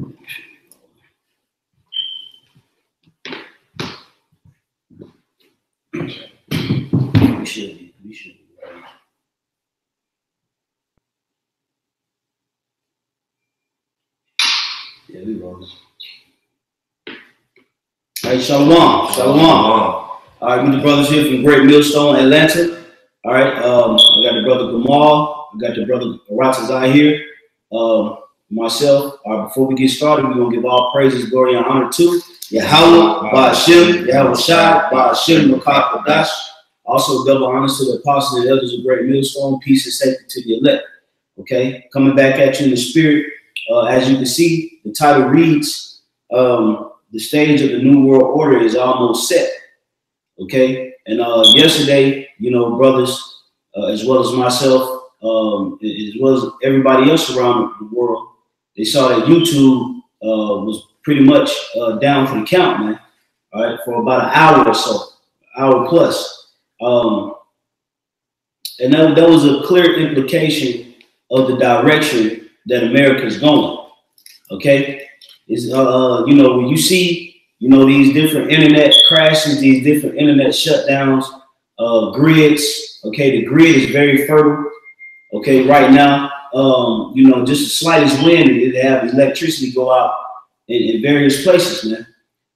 We should be. Yeah, we rolling. All right, shalom, shalom. All right, we the brothers here from Great Millstone, Atlanta. All right, I got the brother Gamal, I got the brother Ratazai here, myself. All right, before we get started, we're gonna give all praises, glory, and honor to Yahweh, Ba'ashem, Yahweh Shai, Ba'ashem, Makah Kodash. Also, double honors to the apostles and elders of Great Millstone. Peace and safety to the elect. Okay, coming back at you in the spirit. As you can see, the title reads, the stage of the New World Order is almost set. Okay, and yesterday, you know, brothers, as well as myself, as well as everybody else around the world, they saw that YouTube was pretty much down for the count, man. All right, for about an hour or so, hour plus. And that was a clear implication of the direction that America is going. Okay, is you know, when you see, you know, these different internet crashes, these different internet shutdowns, grids. Okay, the grid is very fertile. Okay, right now, you know, just the slightest wind, they have electricity go out in various places, man.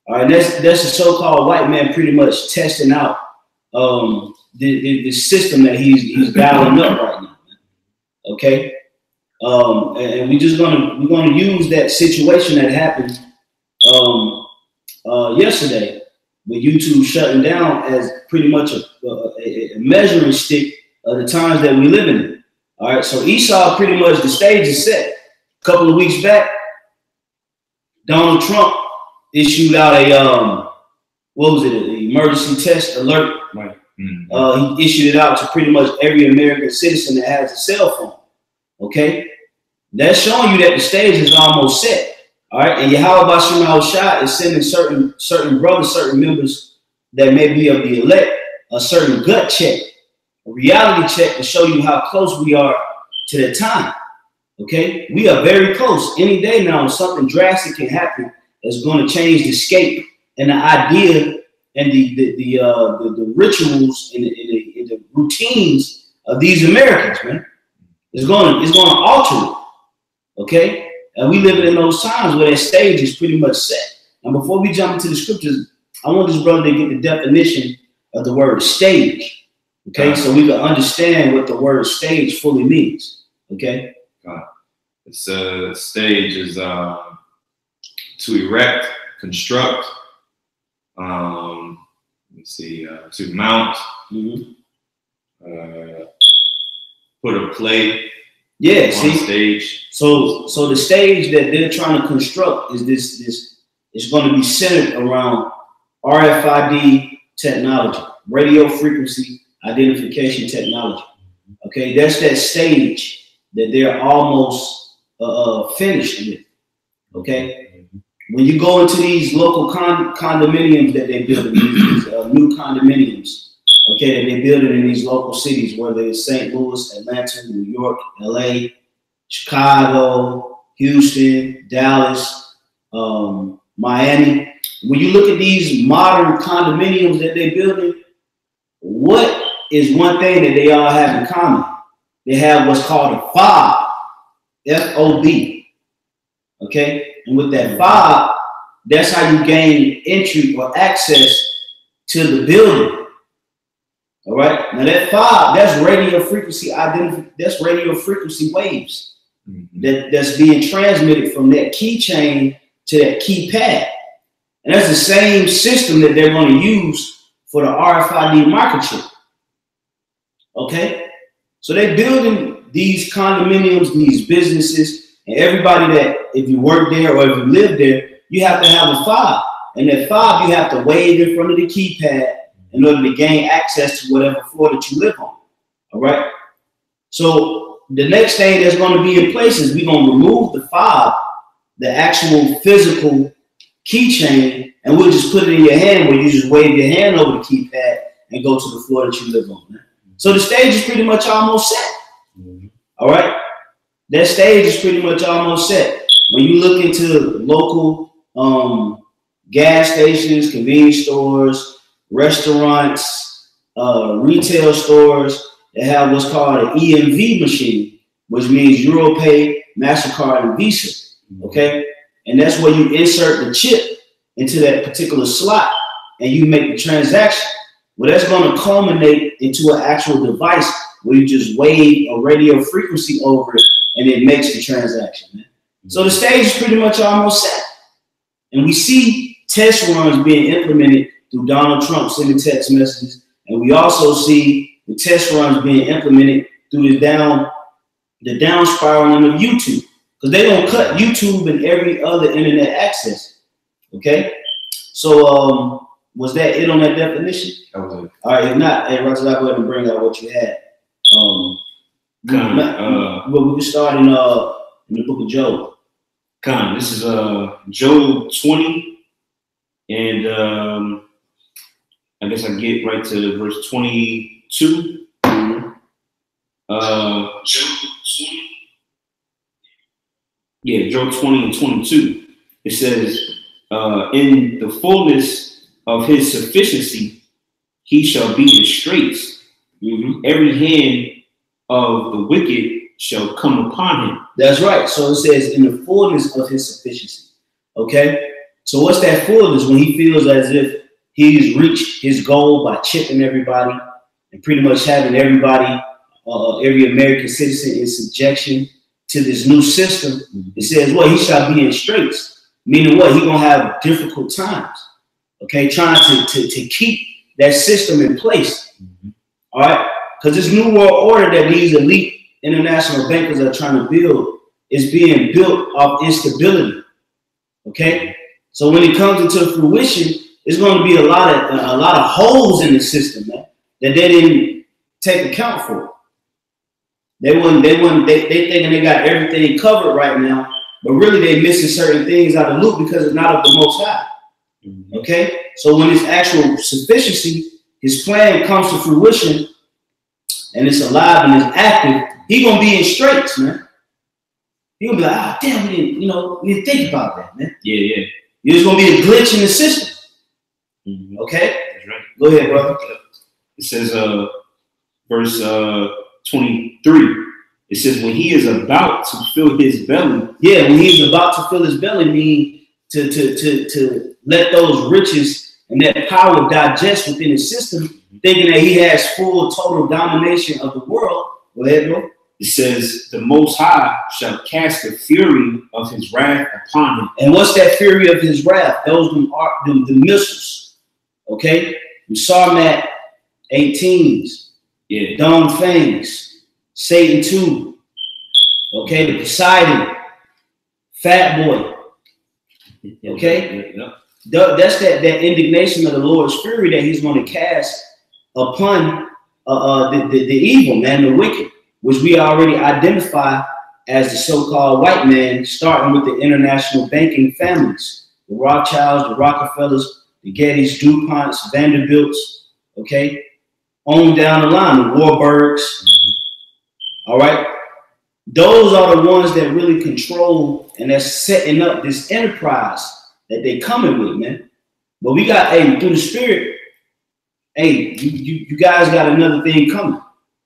All right, that's the so-called white man pretty much testing out the system that he's dialing up right now, man. Okay. And we're gonna use that situation that happened yesterday with YouTube shutting down as pretty much a measuring stick of the times that we live in. All right, so Esau, pretty much the stage is set. A couple of weeks back, Donald Trump issued out a what was it, an emergency test alert. Right. Mm-hmm. He issued it out to pretty much every American citizen that has a cell phone. Okay, that's showing you that the stage is almost set. All right, and Yahweh Ba'ashem Shai is sending certain brothers, certain members that may be of the elect, a certain gut check, a reality check to show you how close we are to the time. Okay, we are very close. Any day now, something drastic can happen that's going to change the scape and the idea and the rituals and the routines of these Americans, man. It's going to alter it, okay? And we live in those times where that stage is pretty much set. And before we jump into the scriptures, I want this brother to get the definition of the word stage, okay? So we can understand what the word stage fully means, okay? It's stage is to erect, construct, let's see, to mount, put a play, yeah, on stage. So the stage that they're trying to construct is this is going to be centered around RFID technology, radio frequency identification technology. Okay, that's that stage that they're almost finished with. Okay, when you go into these local condominiums that they build, these new condominiums. Okay, that they building in these local cities, whether it's St. Louis, Atlanta, New York, LA, Chicago, Houston, Dallas, Miami. When you look at these modern condominiums that they're building, what is one thing that they all have in common? They have what's called a fob, F-O-B. Okay, and with that fob, that's how you gain entry or access to the building. All right. Now that fob, that's radio frequency that's radio frequency waves that's being transmitted from that keychain to that keypad. And that's the same system that they're going to use for the RFID microchip. Okay. So they're building these condominiums, these businesses, and everybody that, if you work there or if you live there, you have to have a fob. And that fob you have to wave in front of the keypad in order to gain access to whatever floor that you live on. All right. So the next thing that's going to be in place is we're going to remove the fob, the actual physical keychain, and we'll just put it in your hand where you just wave your hand over the keypad and go to the floor that you live on. Man. So the stage is pretty much almost set. All right. That stage is pretty much almost set. when you look into local gas stations, convenience stores, restaurants, retail stores, they have what's called an EMV machine, which means EuroPay, MasterCard, and Visa. Okay, and that's where you insert the chip into that particular slot and you make the transaction. Well, that's going to culminate into an actual device where you just wave a radio frequency over it and it makes the transaction, man. So the stage is pretty much almost set. And we see test runs being implemented through Donald Trump sending text messages. And we also see the test runs being implemented through the down spiraling of YouTube. Because they're going to cut YouTube and every other internet access. Okay? So was that it on that definition? That was it. All right, if not, hey, Roger, I'll go ahead and bring out what you had. Well, we can start in the book of Job. This is Job 20, and I guess I get right to verse 22. Job 20. Yeah, Job 20 and 22. It says, in the fullness of his sufficiency, he shall be in straits. Every hand of the wicked shall come upon him. That's right. So it says in the fullness of his sufficiency. Okay. So what's that fullness? When he feels as if he's reached his goal by chipping everybody and pretty much having everybody, every American citizen in subjection to this new system. It says, well, he shall be in straits. Meaning what? He gonna have difficult times. Okay, trying to keep that system in place. All right, because this new world order that these elite international bankers are trying to build is being built off instability. Okay, so when it comes into fruition, it's going to be a lot of holes in the system, man, that they didn't take account for. They thinking they got everything covered right now, but really they missing certain things out of the loop because it's not of the Most High. Okay, so when it's actual sufficiency, his plan comes to fruition, and it's alive and it's active, he gonna be in straits, man. He gonna be like, ah, damn, we didn't think about that, man. Yeah. There's gonna be a glitch in the system. Okay, That's right. Go ahead, brother. It says, verse 23. It says, when he is about to fill his belly. Yeah, when he's about to fill his belly, mean to let those riches and that power digest within his system, thinking that he has full total domination of the world. Go ahead, bro. It says, the Most High shall cast the fury of his wrath upon him. And what's that fury of his wrath? Those the missiles. Okay? The Sarmat 18s. Yeah. Dome Fangs. Satan 2. Okay? The Poseidon. Fat Boy. Okay? Yeah. That's that indignation of the Lord's fury that he's going to cast upon the evil, man, the wicked, which we already identify as the so-called white man, starting with the international banking families, the Rothschilds, the Rockefellers, the Gettys, DuPonts, Vanderbilts, okay, on down the line, the Warburgs, all right? Those are the ones that really control and that's setting up this enterprise that they coming with, man. But we got, hey, through the Spirit, hey, you guys got another thing coming.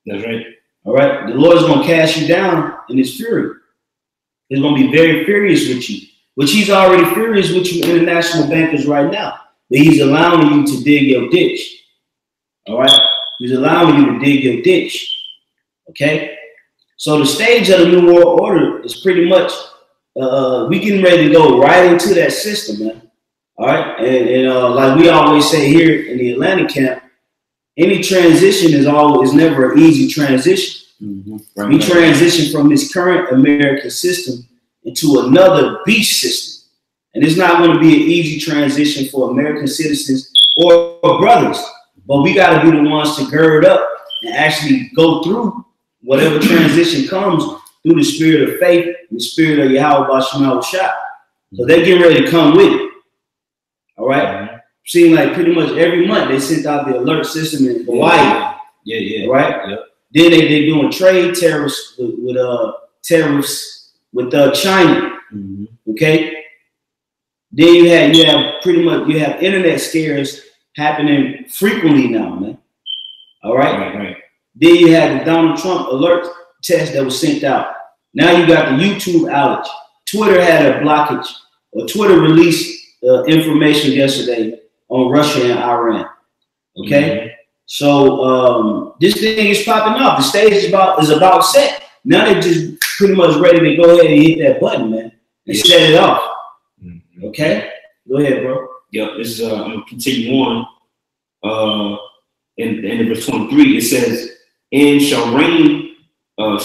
That's right. All right, the Lord is going to cast you down in his fury. He's going to be very furious with you, which he's already furious with you international bankers right now. But he's allowing you to dig your ditch. All right, he's allowing you to dig your ditch. Okay, so the stage of the New World Order is pretty much, we getting ready to go right into that system, man. All right, and like we always say here in the Atlanta camp, any transition is never an easy transition. Right, we transition from this current American system into another beast system. And it's not going to be an easy transition for American citizens or brothers. But we got to be the ones to gird up and actually go through whatever transition comes through the spirit of faith and the spirit of Yahweh Bashar Shah. So they're getting ready to come with it. All right? Seeing like pretty much every month they sent out the alert system in Hawaii. Yeah. Right? Yep. Then they're doing trade tariffs with China. Okay. Then you have pretty much internet scares happening frequently now, man. All right. Right. Then you had the Donald Trump alert test that was sent out. Now you got the YouTube outage. Twitter had a blockage. Twitter released information yesterday on Russia and Iran. Okay. So this thing is popping off. The stage is about set. Now they're just pretty much ready to go ahead and hit that button, man, and set it off. Okay, go ahead, bro. Yep, this is I'm gonna continue on. In the end of verse 23, it says, "And shall rain, and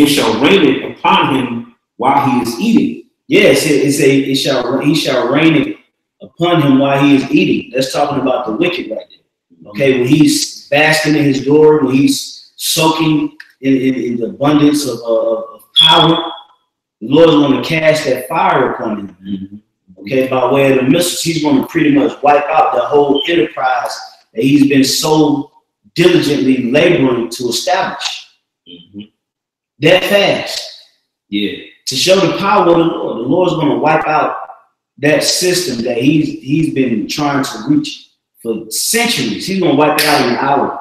shall rain it upon him while he is eating." Yes, he shall rain it upon him while he is eating. That's talking about the wicked right there. Okay, when he's basking in his glory, when he's soaking in the abundance of power, the Lord is going to cast that fire upon him. Okay, by way of the missiles, he's going to pretty much wipe out the whole enterprise that he's been so diligently laboring to establish. That fast. Yeah. To show the power of the Lord. The Lord's going to wipe out that system that he's been trying to reach for centuries. He's going to wipe it out in an hour.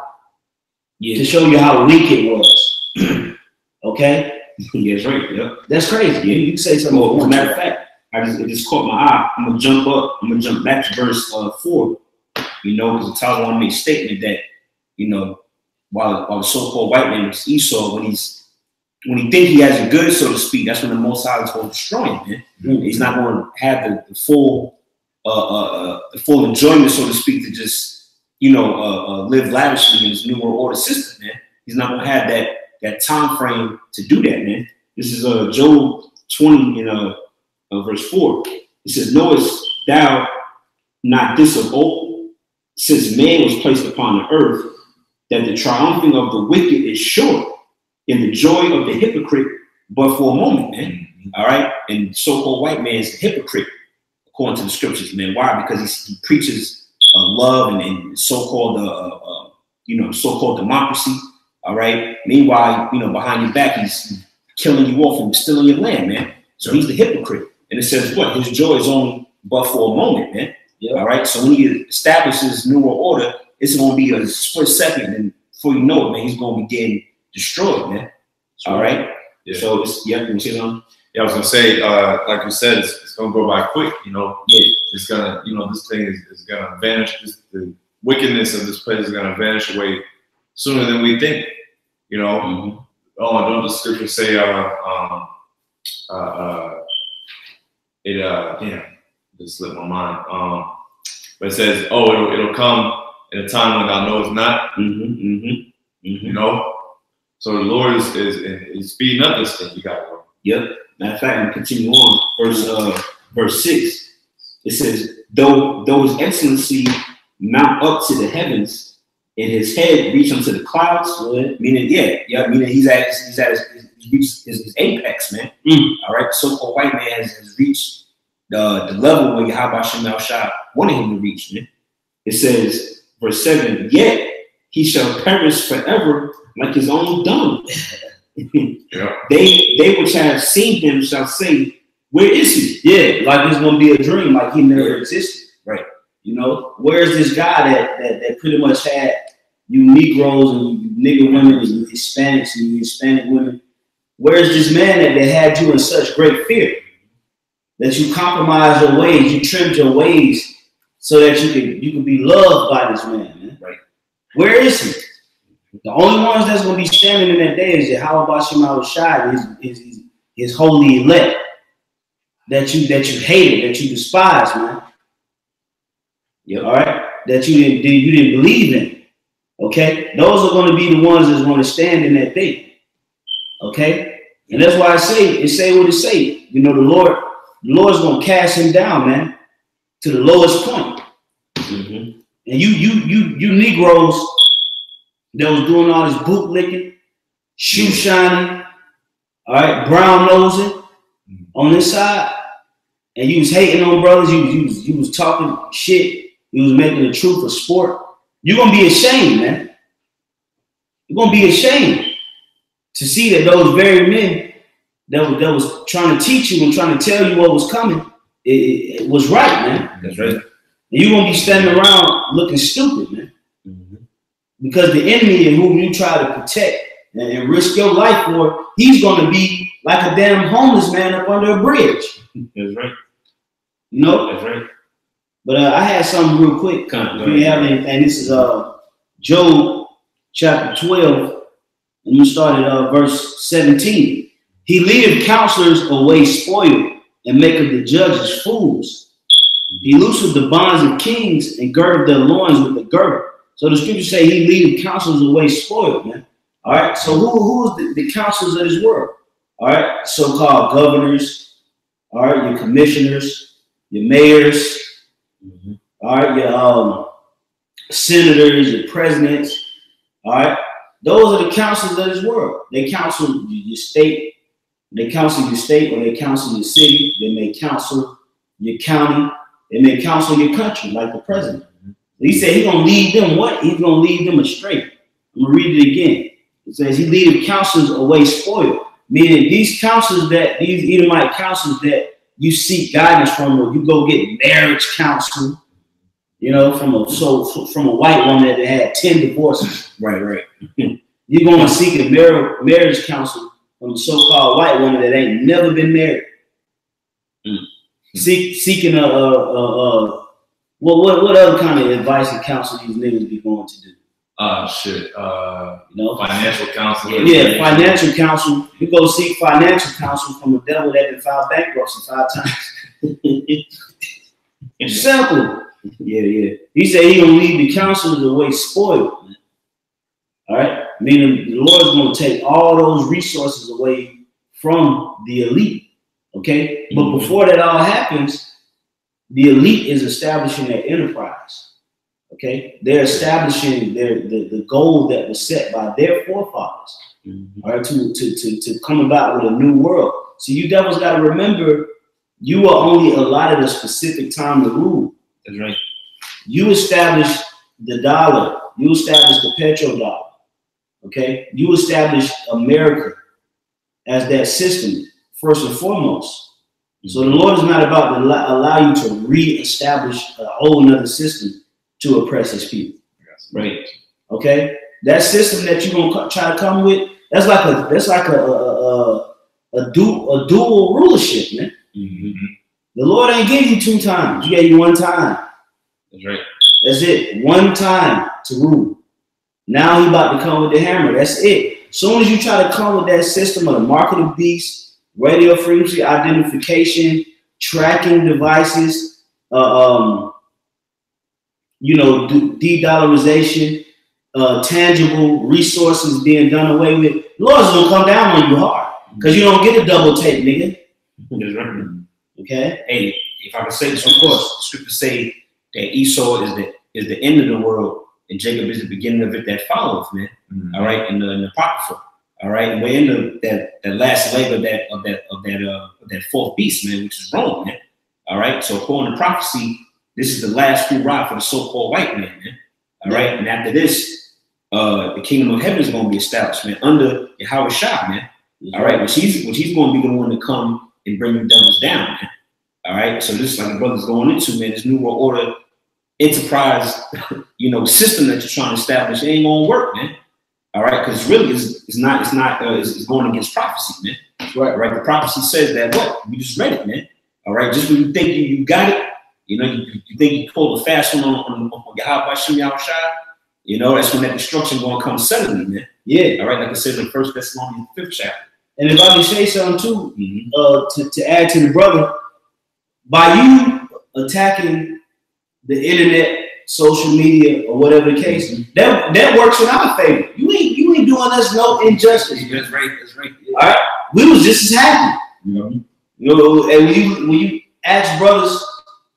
Yeah. To show you how weak it was. Okay? Yeah, that's right. Yep. That's crazy. Yeah. You can say something. Well, as a matter of fact, it just caught my eye. I'm gonna jump up. I'm gonna jump back to verse 4. You know, because the Tyler want to make a statement that, you know, while the so-called white man was Esau, when he think he has it good, so to speak, that's when the Most High is going to destroy him. Man. He's not going to have the full enjoyment, so to speak, to just live lavishly in his New World Order system. Man, he's not going to have that time frame to do that. Man, this is Job 20 in verse 4. It says, "Knowest thou not this of old, since man was placed upon the earth, that the triumphing of the wicked is short, and the joy of the hypocrite but for a moment," man. All right? And so-called white man is a hypocrite, according to the scriptures, man. Why? Because he preaches love and so-called so-called democracy. All right? Meanwhile, behind your back, he's killing you off and stealing your land, man. So he's the hypocrite. And it says what? His joy is only but for a moment, man. Yeah. All right. So when he establishes New World Order, it's going to be a split second, and before you know it, man, he's going to be getting destroyed, man. All right. Yeah. So you can see something. Yeah, I was gonna say, like you said, it's gonna go by quick. Yeah. It's gonna, this thing is gonna vanish. The wickedness of this place is gonna vanish away sooner than we think. Oh, don't the scripture say, just slipped my mind. But it says, "Oh, it'll come in a time when thou knowest not." So the Lord is speeding up this thing. You got it, bro. Yep. Matter of fact, I'm continue on verse 6. It says, "Though his excellency mount up to the heavens, and his head reach unto the clouds," meaning he's at his apex, man. All right, so-called white man has reached the level where Yahweh Shem Shah wanted him to reach, man. It says, verse 7, "Yet he shall perish forever like his own dung." They which have seen him shall say, "Where is he?" Yeah, like it's gonna be a dream, like he never existed. Right. Where's this guy that pretty much had you Negroes and you nigger women and you Hispanics and you Hispanic women? Where's this man that had you in such great fear? That you compromised your ways, you trimmed your ways so that you can be loved by this man. Right. Where is he? The only ones that's going to be standing in that day is Yahweh Shem Shai, his holy elect that you hated, that you despised, man. Yep. All right, that you didn't believe in. Okay, those are going to be the ones that's going to stand in that day. Okay, and that's why I say what it say. The Lord's going to cast him down, man, to the lowest point. And you Negroes that was doing all this boot licking, shoe shining, all right, brown nosing on this side, and you was hating on brothers, you was talking shit, you was making the truth a sport. You're gonna be ashamed, man. You're gonna be ashamed to see that those very men that was trying to teach you and trying to tell you what was coming, it was right, man. That's right. And you're gonna be standing around looking stupid, man. Because the enemy in whom you try to protect and risk your life for, he's gonna be like a damn homeless man up under a bridge. That's right. You know? That's right. But I had something real quick. If you have anything, this is Job chapter 12, and we start at verse 17. He leadeth counselors away spoiled, and maketh the judges fools. He looseth the bonds of kings, and girdeth their loins with the girdle. So the scriptures say he leadeth counselors away spoiled, man. All right. So who is the counselors of this world? All right. So-called governors. All right. Your commissioners, your mayors. All right. Your senators, your presidents. All right. Those are the counselors of this world. They counsel your state. They counsel your state, or they counsel your city. They may counsel your county. They may counsel your country, like the president. He said he's going to lead them what? He's going to lead them astray. I'm going to read it again. It says he leadeth counselors away spoiled. Meaning these counselors these Edomite counselors that you seek guidance from, or you go get marriage counsel, you know, from a white woman that had 10 divorces. Right. You're going to seek a marriage counsel from a so-called white woman that ain't never been married. Seeking what other kind of advice and counsel these niggas be going to do? You know, financial counsel. Yeah, financial counsel. You go seek financial counsel from a devil that can file bankruptcy 5 times. Simple. Yeah. He said he gonna lead the counselors away spoiled, man. All right, meaning the Lord's gonna take all those resources away from the elite. Okay, but before that all happens, the elite is establishing their enterprise. Okay, they're establishing the goal that was set by their forefathers. All right, to come about with a new world. So you devils got to remember, you are only allotted a specific time to rule. That's right. You establish the dollar. You establish the petrodollar. Okay, you establish America as that system first and foremost. So the Lord is not about to allow you to reestablish a whole nother system to oppress his people. Right. Okay? That system that you're gonna try to come with, that's like a dual rulership, man. The Lord ain't give you 2 times. He gave you 1 time. That's right. That's it. 1 time to rule. Now he about to come with the hammer. That's it. As soon as you try to come with that system of the mark of the beast, radio frequency identification, tracking devices, you know, de-dollarization, tangible resources being done away with, the Lord's gonna come down on you hard because you don't get a double take, nigga. That's right. Okay. Hey, if I can say this, of course, the scriptures say that Esau is the end of the world, and Jacob is the beginning of it that followeth, man. All right, in the Apocrypha. All right, and we're in that last leg of that 4th beast, man, which is Rome, man. All right, so according to prophecy, this is the last ride for the so-called white man, man. All right, and after this, the kingdom of heaven is going to be established, man, under Yahweh Shah, man. All right, which he's going to be the one to come and bring the devils down, man. All right, so this is like the brother's going into, man, this new world order enterprise, you know, system that you're trying to establish, it ain't going to work, man. All right, because really it's going against prophecy, man. That's right. The prophecy says that what? We just read it, man. All right, just when you think you got it, you know, you think you pulled a fast one on Yahweh Shem Yahweh Shai, you know, that's when that destruction going to come suddenly, man. Yeah. All right, like I said in 1 Thessalonians 5th chapter. And if I can say something too, to add to the brother, by you attacking the internet, social media, or whatever the case, that works in our favor. You ain't doing us no injustice. That's right. All right, we was just as happy. You know, and when you ask brothers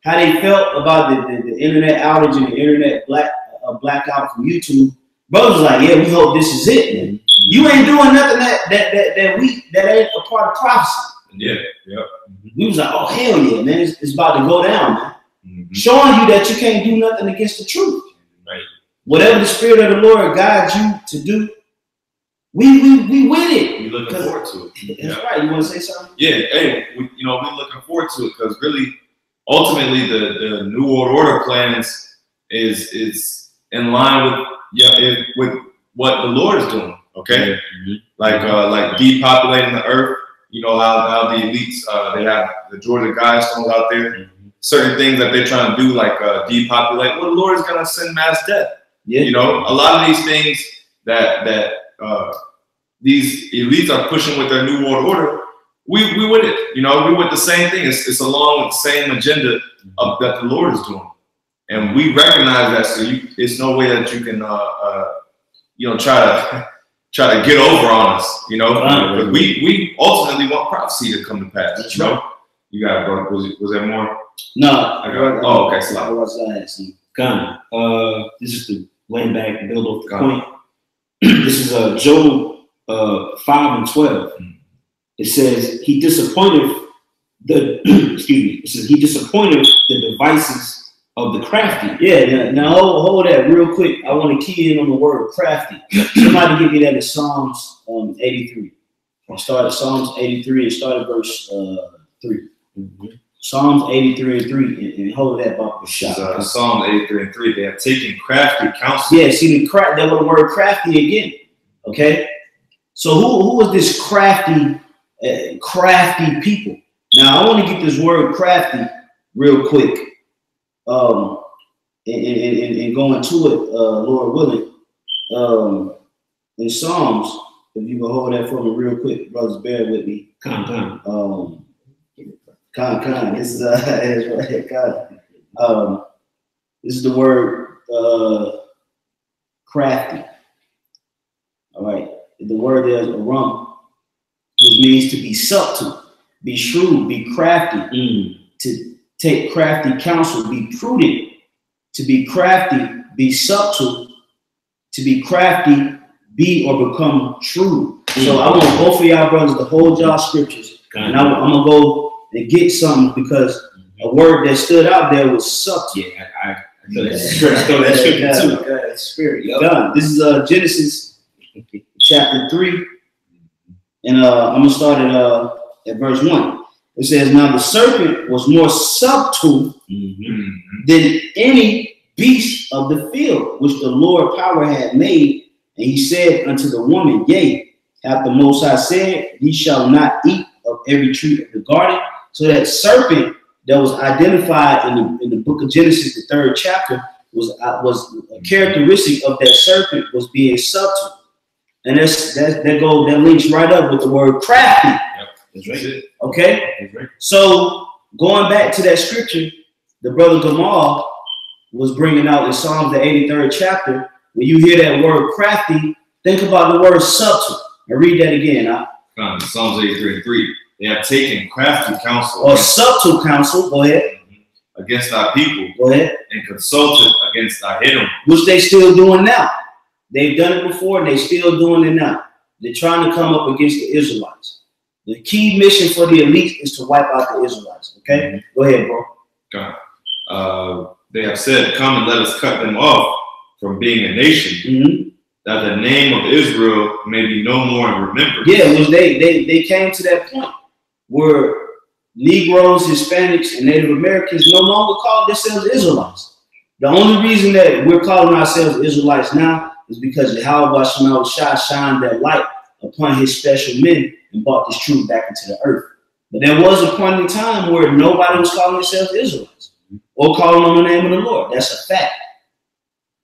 how they felt about the internet outage and the internet blackout from YouTube, brothers was like, yeah, we hope this is it, man. You ain't doing nothing that ain't a part of prophecy. Yeah. We was like, oh hell yeah, man, it's about to go down, man. Showing you that you can't do nothing against the truth. Right. Whatever the Spirit of the Lord guides you to do, we with it. We looking forward to it. That's right. You want to say something? Yeah. Hey, we looking forward to it because really, ultimately, the New World Order plans is in line with what the Lord is doing. Okay, like depopulating the earth. You know how the elites they have the Georgia Guidestones out there. Certain things that they're trying to do, like depopulate. Well, the Lord is gonna send mass death. Yeah. You know, a lot of these things that these elites are pushing with their New World Order, we with it. You know, we with the same thing. It's along with the same agenda that the Lord is doing, and we recognize that. So it's no way that you can try to get over on us. You know, because we ultimately want prophecy to come to pass. That's you know? Right. You got it, bro. Was there more? No. Okay. So this is the laying back, build off the point. This is Job 5:12. It says he disappointed It says he disappointed the devices of the crafty. Yeah. Now hold that real quick. I want to key in on the word crafty. Somebody give me that in Psalms 83. I started Psalms 83 and started verse 3. Psalms 83 and 3, and hold that bumper shot. Psalms 83 and 3. They have taken crafty counsel. Yeah, see that little word crafty again. Okay, so who was this crafty people? Now I want to get this word crafty real quick, and go into it, Lord willing. In Psalms, if you can hold that for me real quick, brothers, bear with me. This is this is the word crafty. All right, the word is arum, which means to be subtle, be shrewd, be crafty, to take crafty counsel, be prudent, to be crafty, be subtle, to be crafty, be or become shrewd. So I want both of y'all brothers to hold y'all scriptures, and I'm gonna go and get something because a word that stood out there was subtle. Yeah, I that spirit. Yep. This is Genesis chapter 3, and I'm gonna start at verse 1. It says, "Now the serpent was more subtle than any beast of the field which the Lord power had made, and he said unto the woman, Yea, hath the Most High said, Ye shall not eat of every tree of the garden." So that serpent that was identified in the book of Genesis, the 3rd chapter, was a characteristic of that serpent was being subtle, and that links right up with the word crafty. Yep. That's right. Okay. That's right. So going back to that scripture, the brother Gamal was bringing out in Psalms the 83rd chapter. When you hear that word crafty, think about the word subtle. And read that again. Psalms 83 and 3. They have taken crafty counsel. Or subtle counsel. Go ahead. Against our people. Go ahead. And consulted against our enemies. Which they still doing now. They've done it before and they still doing it now. They're trying to come up against the Israelites. The key mission for the elite is to wipe out the Israelites. Okay? Go ahead, bro. God. They have said, "Come and let us cut them off from being a nation, that the name of Israel may be no more in remembrance." Yeah, well, they came to that point where Negroes, Hispanics, and Native Americans no longer call themselves Israelites. The only reason that we're calling ourselves Israelites now is because Yahweh Shah shined that light upon his special men and brought this truth back into the earth. But there was a point in time where nobody was calling themselves Israelites or calling on the name of the Lord. That's a fact.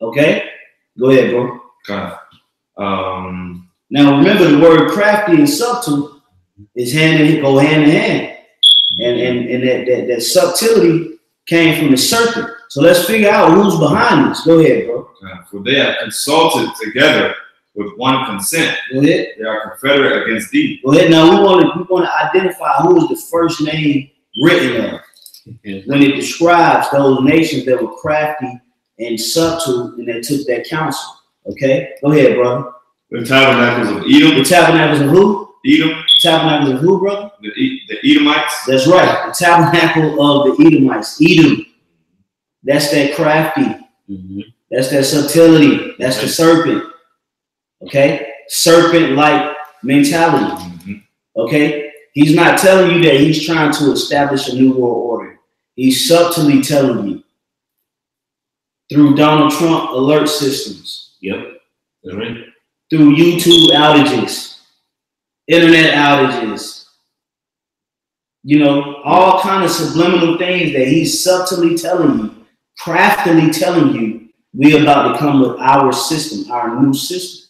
Okay? Go ahead, bro. God. Now remember, the word crafty and subtle is go hand in hand. And that subtlety came from the serpent. So let's figure out who's behind this. Go ahead, bro. For they have consulted together with one consent. Go ahead. They are confederate against thee. Go ahead. Now we want to identify who is the first name written of when it describes those nations that were crafty and subtle and that took that counsel. Okay? Go ahead, brother. The tabernacles of Edom. The tabernacles of who? Edom. The tabernacles of who, brother? The Edomites. That's right. The tabernacle of the Edomites. Edom. That's that crafty. That's that subtlety. That's the serpent. Okay? serpent-like mentality. Okay? He's not telling you that he's trying to establish a new world order. He's subtly telling you through Donald Trump alert systems. Yep. That's right. Through YouTube outages, internet outages, you know, all kind of subliminal things that he's subtly telling you, craftily telling you, we're about to come with our system, our new system.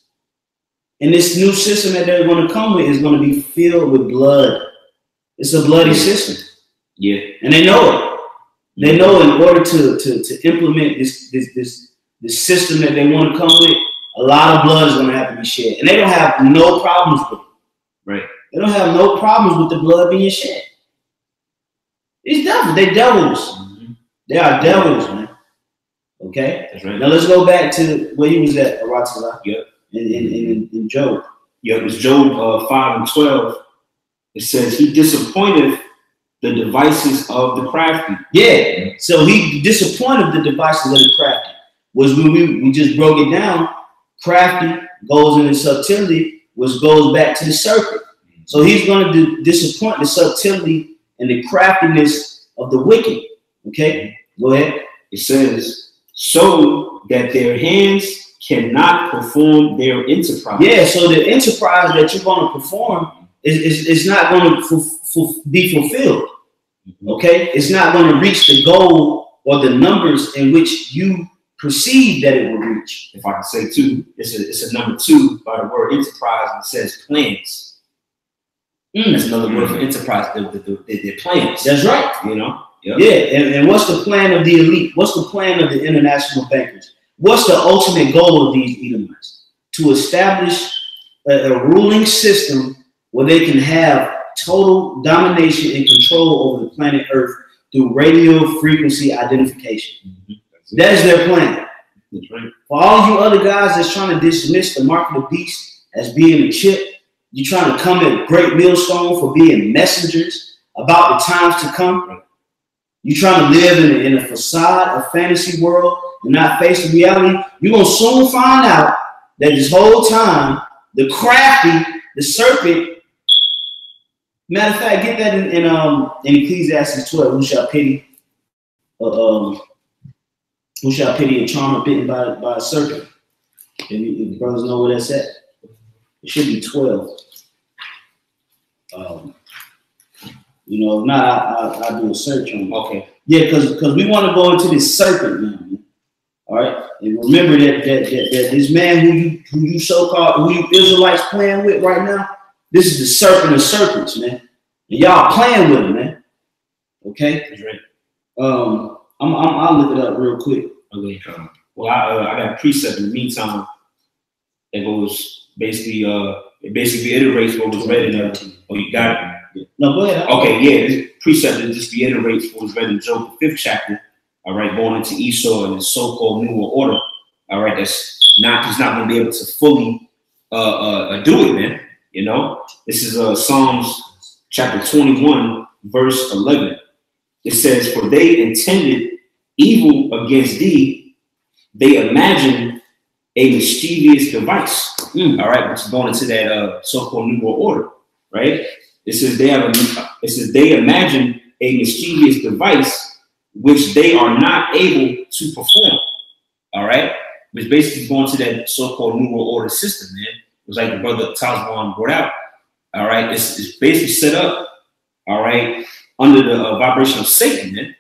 And this new system that they're going to come with is going to be filled with blood. It's a bloody system. Yeah. And they know it. They know in order to implement this system that they want to come with, a lot of blood is going to have to be shed. And they don't have no problems with it. Right. They don't have no problems with the blood being shed. These devils, they devils. They are devils, man. Okay? That's right. Now let's go back to where he was at, Aratala. Yep. In Job. Yeah, it was Job 5 and 12. It says, he disappointed the devices of the crafty. Yeah. So he disappointed the devices of the crafty. Was when we just broke it down, crafty goes into subtlety, which goes back to the serpent. So he's going to disappoint the subtlety and the craftiness of the wicked. Okay? Go ahead. It says, so that their hands cannot perform their enterprise. Yeah, so the enterprise that you're going to perform is not going to be fulfilled. Okay? It's not going to reach the goal or the numbers in which you perceive that it will reach. If I can say two, it's a number 2 by the word enterprise, and it says plans. That's another word for enterprise, their plans. That's right. You know? Yep. Yeah, and what's the plan of the elite? What's the plan of the international bankers? What's the ultimate goal of these Edomites? To establish a ruling system where they can have total domination and control over the planet Earth through radio frequency identification. That is their plan. That's right. For all you other guys that's trying to dismiss the mark of the beast as being a chip, you're trying to come at Great Millstone for being messengers about the times to come. You're trying to live in a facade, a fantasy world, and not face the reality. You're going to soon find out that this whole time, the crafty, the serpent, matter of fact, get that in Ecclesiastes 12, who shall pity a charmer bitten by a serpent? If the brothers know where that's at. It should be 12. You know, if not, I'll do a search on it. Okay. Yeah, because we want to go into this serpent now, man. All right, and remember that this man who you so-called, who you Israelites playing with right now, this is the serpent of serpents, man. And y'all playing with him, man. Okay. That's right. I'll look it up real quick. Okay. Well, I got a precept in the meantime. It goes basically it basically reiterates what was read in oh, you got it. Yeah. No, go ahead. Okay, yeah, this precept just reiterates what was read in Job, the 5th chapter. All right, going into Esau and his so-called New World Order. All right, he's not going to be able to fully do it, man. You know, this is Psalms chapter 21, verse 11. It says, "For they intended evil against thee; they imagined a mischievous device." All right, which is going into that so-called New World Order, right? It says they imagine a mischievous device which they are not able to perform. All right, which basically is going to that so-called New World Order system, man. It was like the brother Tazwan brought out. All right, it's basically set up. All right, under the vibration of Satan, man.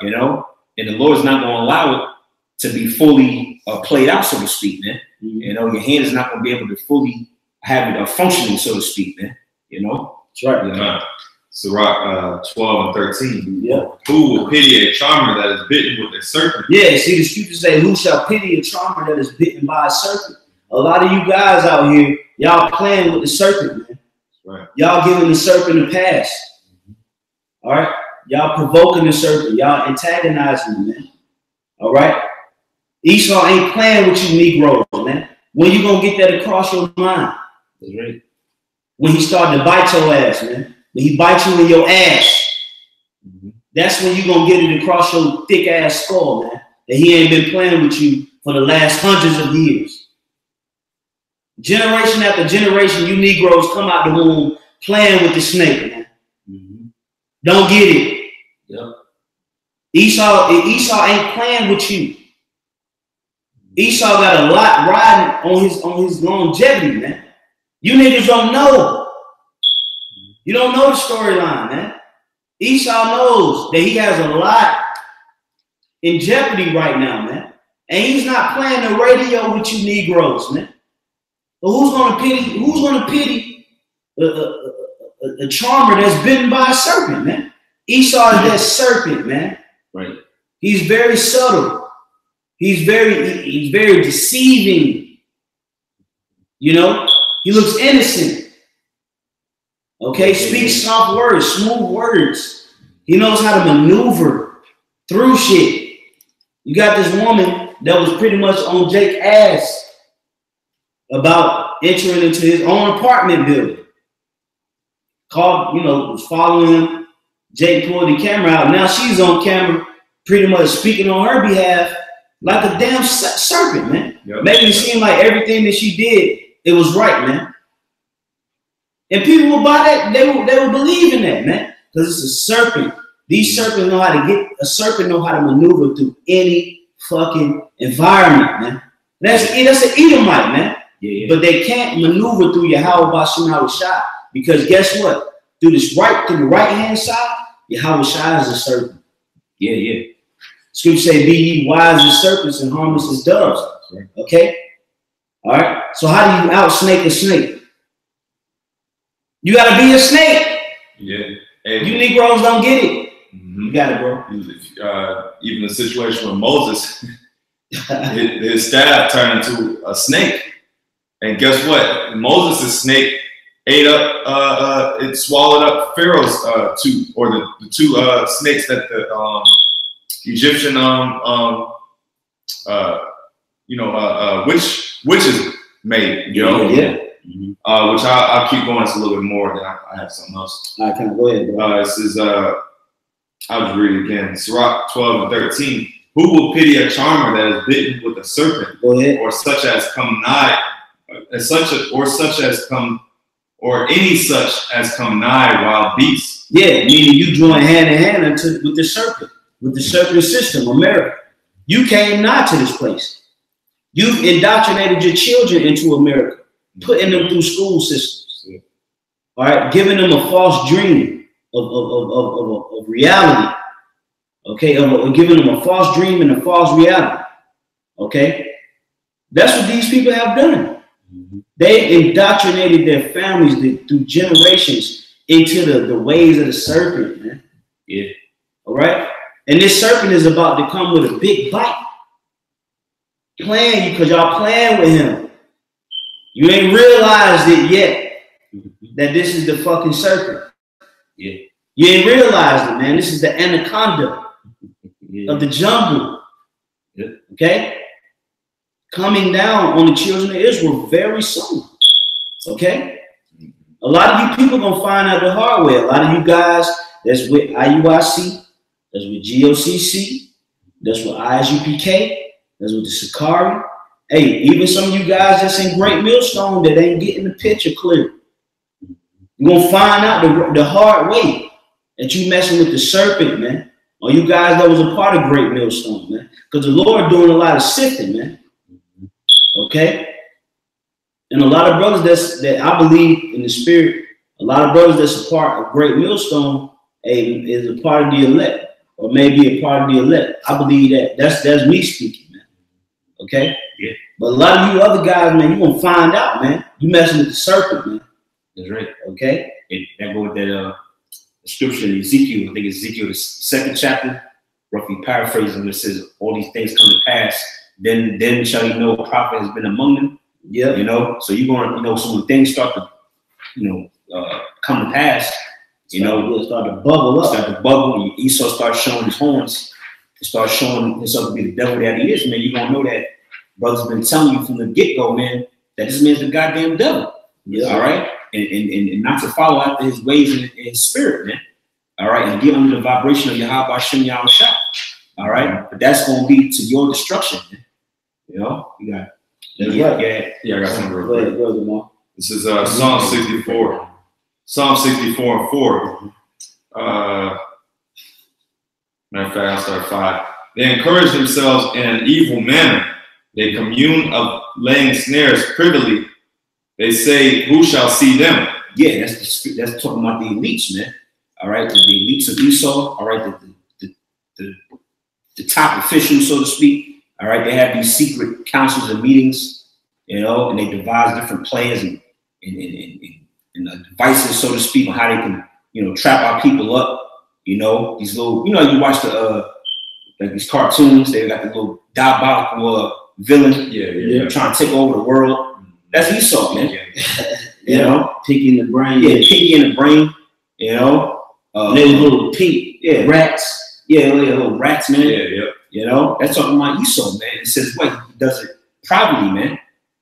You know, and the Lord is not going to allow it to be fully played out, so to speak, man. You know, your hand is not going to be able to fully have it functioning, so to speak, man. You know. That's right. Yeah. Sirach 12 and 13. Yeah. Who will pity a charmer that is bitten with a serpent? Yeah, see, the scriptures say, who shall pity a charmer that is bitten by a serpent? A lot of you guys out here, y'all playing with the serpent, man. Right. Y'all giving the serpent a pass. All right? Y'all provoking the serpent. Y'all antagonizing him, man. All right? Esau ain't playing with you Negroes, man. When you going to get that across your mind? That's right. When he started to bite your ass, man. When he bites you in your ass, that's when you're going to get it across your thick ass skull, man. That he ain't been playing with you for the last hundreds of years. Generation after generation, you Negroes come out the womb playing with the snake, man. Don't get it. Yep. Esau ain't playing with you. Esau got a lot riding on his longevity, man. You niggas don't know. You don't know the storyline, man. Esau knows that he has a lot in jeopardy right now, man. And he's not playing the radio with you Negroes, man. But who's gonna pity a charmer that's bitten by a serpent, man? Esau is that serpent, man. Right. He's very subtle. He's very deceiving. You know, he looks innocent. Okay, speaks soft words, smooth words. He knows how to maneuver through shit. You got this woman that was pretty much on Jake's ass about entering into his own apartment building. Called, was following him. Jake pulled the camera out. Now she's on camera, pretty much speaking on her behalf like a damn serpent, man. Yep. Making it seem like everything that she did, it was right, man. And people will buy that. They will believe in that, man, because it's a serpent. These serpents know how to a serpent know how to maneuver through any fucking environment, man. That's an Edomite, man. Yeah. But they can't maneuver through Yahweh Bashim Yahushua, because guess what? Through the right hand side, Yahweh Shai is a serpent. Yeah. Scripture say, "Be ye wise as serpents and harmless as doves." Okay. All right. So how do you out snake a snake? You gotta be a snake. Yeah. You Negroes don't get it. You got it, bro. Even the situation with Moses, his staff turned into a snake, and guess what? Moses' snake ate up. It swallowed up Pharaoh's two, or the two snakes that the Egyptian witches made. You know. Yeah. Which I'll keep going. It's a little bit more. Then I have something else. All right, can I go ahead, bro? This is I'll just read it again. Sirach 12:13. Who will pity a charmer that is bitten with a serpent? Go ahead. Or such as come nigh, or any such as come nigh wild beasts. Yeah, meaning you join hand in hand with the serpent system, America. You came nigh to this place. You've indoctrinated your children into America, putting them through school systems. Yeah. All right, giving them a false dream of reality. Okay, giving them a false dream and a false reality. Okay, that's what these people have done. They indoctrinated their families through generations into the ways of the serpent, man. Yeah. All right, and this serpent is about to come with a big bite, playing because y'all playing with him. You ain't realized it yet that this is the fucking serpent. Yeah. You ain't realized it, man. This is the anaconda of the jungle. Yeah. Okay? Coming down on the children of Israel very soon. Okay? A lot of you people gonna find out the hard way. A lot of you guys that's with IUIC, that's with GOCC, that's with ISUPK, that's with the Sakari. Hey, even some of you guys that's in Great Millstone that ain't getting the picture clear. You're gonna find out the hard way that you messing with the serpent, man. Or you guys that was a part of Great Millstone, man. Because the Lord doing a lot of sifting, man. Okay? And a lot of brothers that I believe in the spirit, a lot of brothers that's a part of Great Millstone, is a part of the elect, or maybe a part of the elect. I believe that. That's me speaking, man. Okay? Yeah. But a lot of you other guys, man, you're gonna find out, man. You messing with the serpent, man. That's right. Okay. That go with that scripture in Ezekiel. I think it's Ezekiel, the 2nd chapter, roughly paraphrasing, it says, "All these things come to pass. Then shall you know a prophet has been among them." Yeah. You know. So you're going, so when things start to, come to pass, it'll start to bubble up. Start to bubble. And Esau starts showing his horns. It starts showing himself to be the devil that he is, man. You're gonna know that brother's been telling you from the get-go, man, that this man's the goddamn devil. Yeah. All right. And not to follow after his ways in his spirit, man. All right. And get under the vibration of Yahweh Hashem Yahushua. All right. But that's going to be to your destruction, man. You got it. That's yeah, right. Yeah, I got something real Go quick. ahead, brother Mark. This is Psalm 64. Psalm 64 and 4. Matter of fact, I'll start 5. They encourage themselves in an evil manner. They commune of laying snares privily. They say, who shall see them? Yeah, that's talking about the elites, man. All right, the elites of Esau. All right, the top officials, so to speak. All right, they have these secret councils and meetings, you know, and they devise different plans and devices, so to speak, on how they can, you know, trap our people up. You know, these little, you know, you watch the like these cartoons. They got the little diabolical villain, trying to take over the world. That's Esau, man. You know, picking the brain. Yeah, piggy in the brain. You know, little pink rats. Yeah, little rats, man. Yeah. You know, that's talking about Esau, man. It says what he does it privately, man.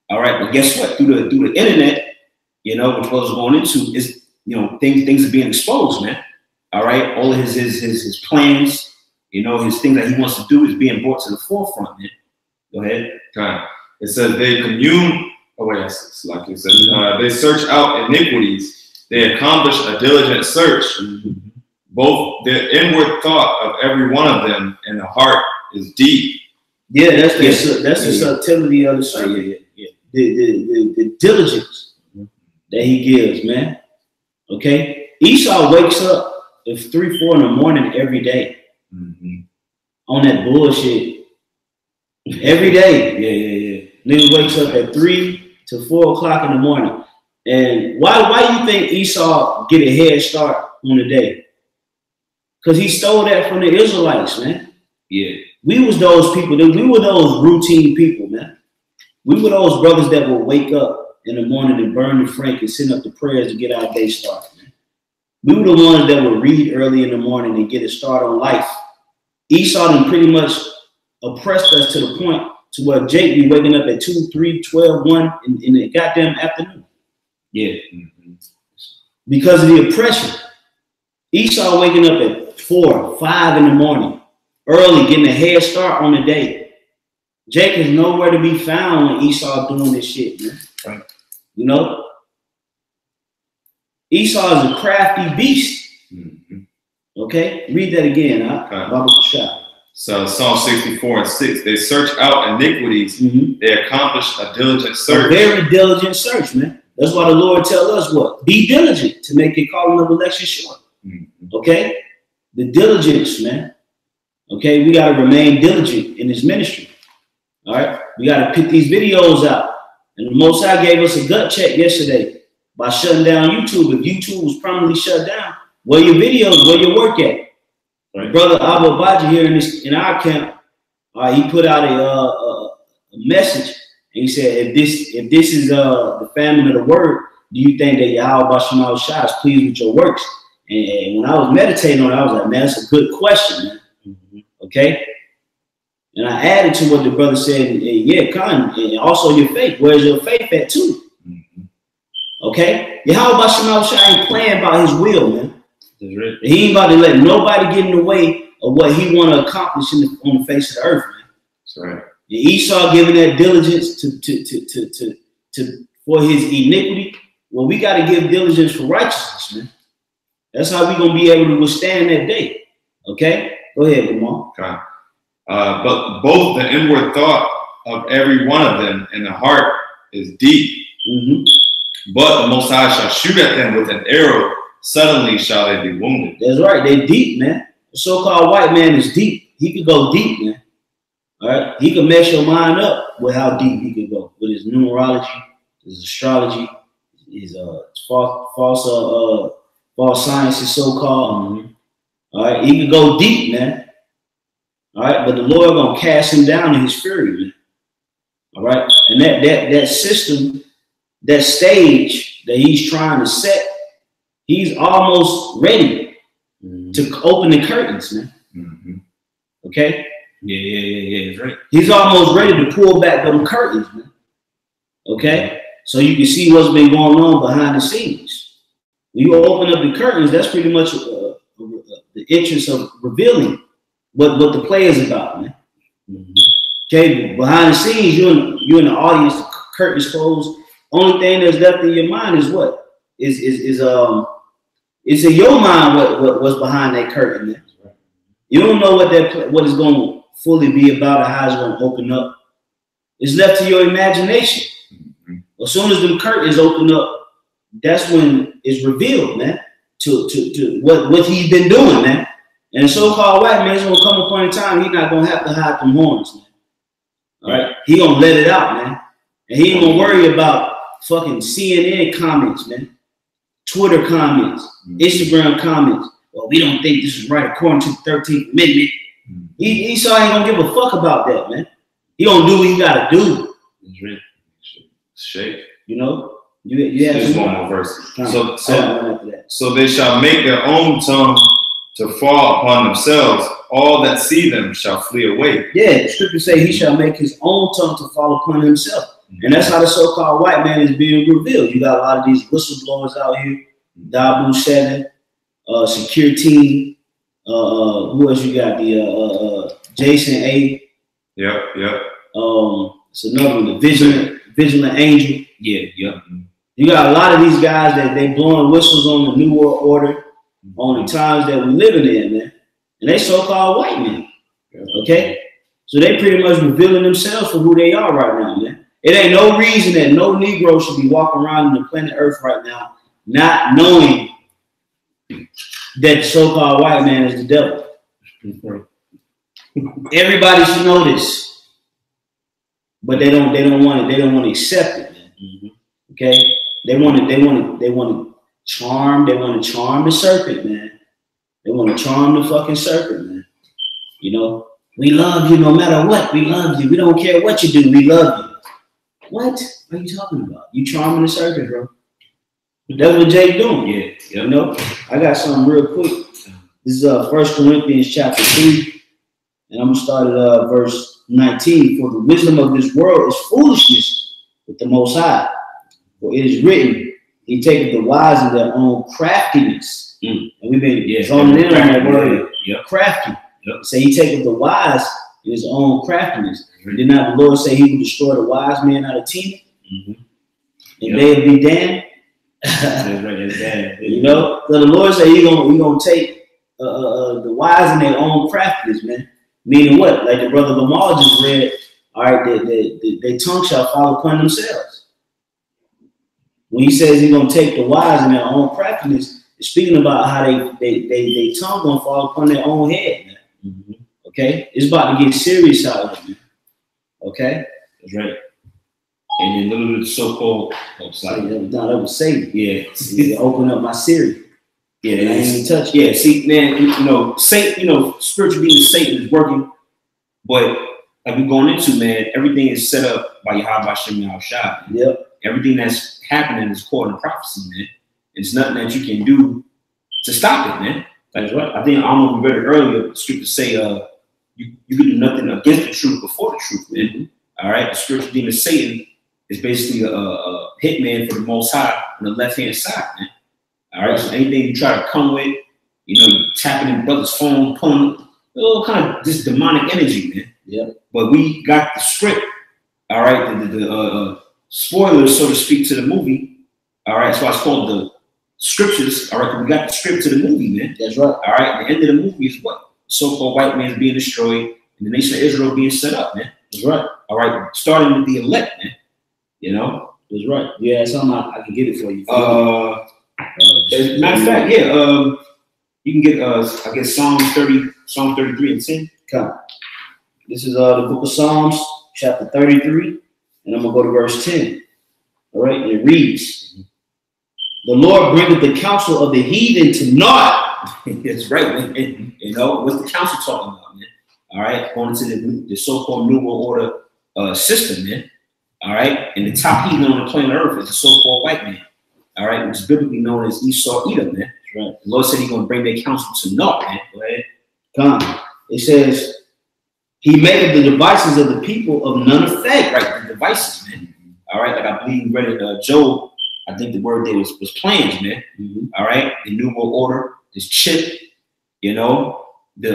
All right, but guess what? Through the internet, you know, which was going into is, you know, things are being exposed, man. All right, all of his plans, you know, his things that he wants to do is being brought to the forefront, man. Go ahead. Okay. It says they commune. Oh wait, it's like you said. They search out iniquities. They accomplish a diligent search. Both the inward thought of every one of them and the heart is deep. Yeah, that's the subtlety of the sermon. The diligence that he gives, man. Okay, Esau wakes up at 3, 4 in the morning every day on that bullshit. Every day, nigga wakes up at 3 to 4 o'clock in the morning. And why do you think Esau get a head start on the day? Because he stole that from the Israelites, man. Yeah. We was those people, we were those routine people, man. We were those brothers that would wake up in the morning and burn the frank and send up the prayers to get our day started, man. We were the ones that would read early in the morning and get a start on life. Esau done pretty much oppressed us to the point to where Jake be waking up at 2, 3, 12, 1 in the goddamn afternoon. Yeah. Because of the oppression. Esau waking up at 4, 5 in the morning, early, getting a head start on the day. Jake is nowhere to be found when Esau doing this shit, man. Right. You know? Esau is a crafty beast. Okay? Read that again, huh? So Psalm 64 and 6. They search out iniquities. They accomplish a diligent search. A very diligent search, man. That's why the Lord tells us what? Be diligent to make your calling of election short. Okay? The diligence, man. Okay? We got to remain diligent in this ministry. All right? We got to pick these videos out. And the Most High gave us a gut check yesterday by shutting down YouTube. If YouTube was permanently shut down, where your videos, where your work at? Right. Brother Abu Baji here in our camp, he put out a message, and he said, if this is the famine of the word, do you think that Yahweh Basham Shah is pleased with your works? And when I was meditating on it, I was like, man, that's a good question, man. Okay? And I added to what the brother said, yeah, Khan, and also your faith. Where's your faith at too? Okay? Yahweh Basham Shah ain't playing by his will, man. He ain't about to let nobody get in the way of what he want to accomplish on the face of the earth, man. That's right. And Esau giving that diligence for his iniquity. Well, we got to give diligence for righteousness, man. That's how we gonna be able to withstand that day. Okay, go ahead, Lamar. Okay. But both the inward thought of every one of them and the heart is deep. But the Most High shall shoot at them with an arrow. Suddenly shall they be wounded. That's right. They deep, man. The so-called white man is deep. He could go deep, man. All right. He could mess your mind up with how deep he could go with his numerology, his astrology, his false sciences, so-called. All right. He could go deep, man. All right. But the Lord gonna cast him down in his fury, man. All right. And that system, that stage that he's trying to set, he's almost ready to open the curtains, man. Okay? Yeah, that's right. He's almost ready to pull back them curtains, man. Okay? So you can see what's been going on behind the scenes. When you open up the curtains, that's pretty much the interest of revealing what the play is about, man. Okay, behind the scenes, you in the audience, the curtains closed. Only thing that's left in your mind is what? It's in your mind what's behind that curtain, man. You don't know what is going to fully be about or how it's going to open up. It's left to your imagination. As soon as the curtains open up, that's when it's revealed, man, to what he's been doing, man. And the so-called white man's gonna come upon a time he's not gonna have to hide them horns, man. All right, he gonna let it out, man, and he ain't gonna worry about fucking CNN comments, man, Twitter comments, Instagram comments. Well, we don't think this is right according to the 13th Amendment. He saw he ain't gonna give a fuck about that, man. He gonna do what he gotta do. Shake. You know, you have just one more verse. So they shall make their own tongue to fall upon themselves. All that see them shall flee away. Yeah, the scriptures say he shall make his own tongue to fall upon himself. And that's how the so-called white man is being revealed. You got a lot of these whistleblowers out here, Dabu 7, Security, who else you got? The Jason A. Yep. It's another one, the Vigilant Angel. Yeah. You got a lot of these guys that they blowing whistles on the New World Order, on the times that we're living in, man. And they so-called white men. Okay? So they pretty much revealing themselves for who they are right now, man. It ain't no reason that no Negro should be walking around the planet Earth right now not knowing that the so-called white man is the devil. Everybody should know this. But they don't want to accept it, man. Okay? They want to charm the serpent, man. They want to charm the fucking serpent, man. You know, we love you no matter what. We love you. We don't care what you do. We love you. What are you talking about? You charming the serpent, bro. That's what Jay doing. Yeah. You know, I got something real quick. This is 1 Corinthians chapter 3. And I'm going to start at verse 19. For the wisdom of this world is foolishness with the Most High. For it is written, he taketh the wise in their own craftiness. And we've been zoning in on that word, crafty. So he taketh the wise in his own craftiness. Did not the Lord say he would destroy the wise man out of Tina? And they'll be damned? You know, so the Lord said he's gonna take the wise in their own craftiness, man. Meaning what? Like the brother Lamar just read, all right, their tongue shall fall upon themselves. When he says he's gonna take the wise in their own craftiness, it's speaking about how they tongue gonna fall upon their own head, man. Okay, it's about to get serious out of it, man. Okay, that's right. And then little so-called, that was Satan. Yeah, open up my Siri. Yeah, I ain't even touch. Yeah, see, man, you know, Satan, you know, spiritual being Satan is working, but like we're going into, man, everything is set up by Yahweh Hashem Yahushua. Yep. Everything that's happening is according to prophecy, man. It's nothing that you can do to stop it, man. That's right. I think I don't know if we read it earlier. The scripture say, you can do nothing against the truth before the truth, man. All right, the spiritual demon Satan is basically a hitman for the Most High on the left-hand side, man. All right, so anything you try to come with, you know, you tapping in brother's phone, pulling all kind of this demonic energy, man. Yeah. But we got the script, all right, the spoilers, so to speak, to the movie. All right, so it's called the scriptures. All right, we got the script to the movie, man. That's right. All right, the end of the movie is what? So-called white man being destroyed and the nation of Israel being set up, man. That's right. All right, starting with the elect, man. You know? That's right. Yeah, something I can get it for you. As a matter of fact, yeah, you can get I guess Psalm 33 and 10. Come. This is the book of Psalms, chapter 33, and I'm gonna go to verse 10. All right, and it reads, "The Lord bringeth the counsel of the heathen to naught." That's right, man. And, you know, what's the counsel talking about, man? All right, going to the so-called New World Order system, man. All right, and the top heathen on the planet Earth is the so-called white man. All right, which is biblically known as Esau, Edom, man. Right. The Lord said he's gonna bring their counsel to naught, man. Go ahead. Come. It says, he made the devices of the people of none effect. Right, the devices, man. All right, like I believe we read in Job. I think the word there was plans, man. All right, the New World Order, this chip, you know, we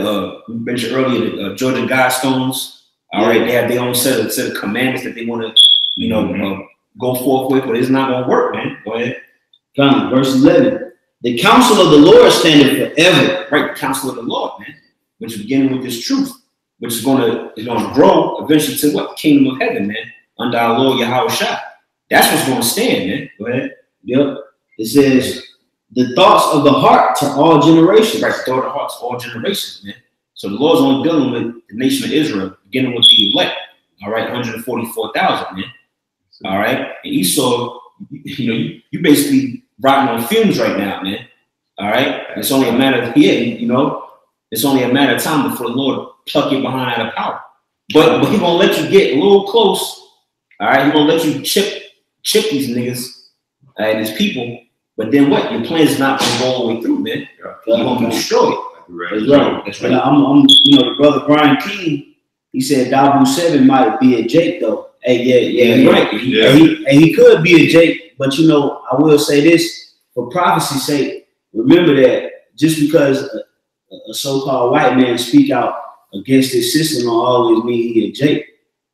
mentioned earlier the Georgia Guidestones. All right, they have their own set of commandments that they want to, you know, go forth with, but it's not going to work, man. Go ahead. Verse 11. The counsel of the Lord standeth forever. Right, the counsel of the Lord, man, which is beginning with this truth, which is going to grow eventually to what? Kingdom of heaven, man, under our Lord Yahweh Shai. That's what's going to stand, man. Go ahead. Yep. It says, the thoughts of the heart to all generations. Right, the thought of the heart to all generations, man. So the Lord's only dealing with the nation of Israel, beginning with the elect. All right, 144,000, man. All right, and Esau, you know, you basically riding on fumes right now, man. All right, it's only a matter of it's only a matter of time before the Lord pluck you behind out of power. But He gonna let you get a little close. All right, He gonna let you chip these niggas and these people. But then what? Your plan is not gonna go all the way through, man. You're gonna be destroyed. That's right. That's right. I'm the brother Brian King. He said Dabu 7 might be a Jake though. Hey, yeah, right. He could be a Jake, but you know, I will say this for prophecy's sake. Remember that just because a so-called white man speak out against his system don't always mean he a Jake.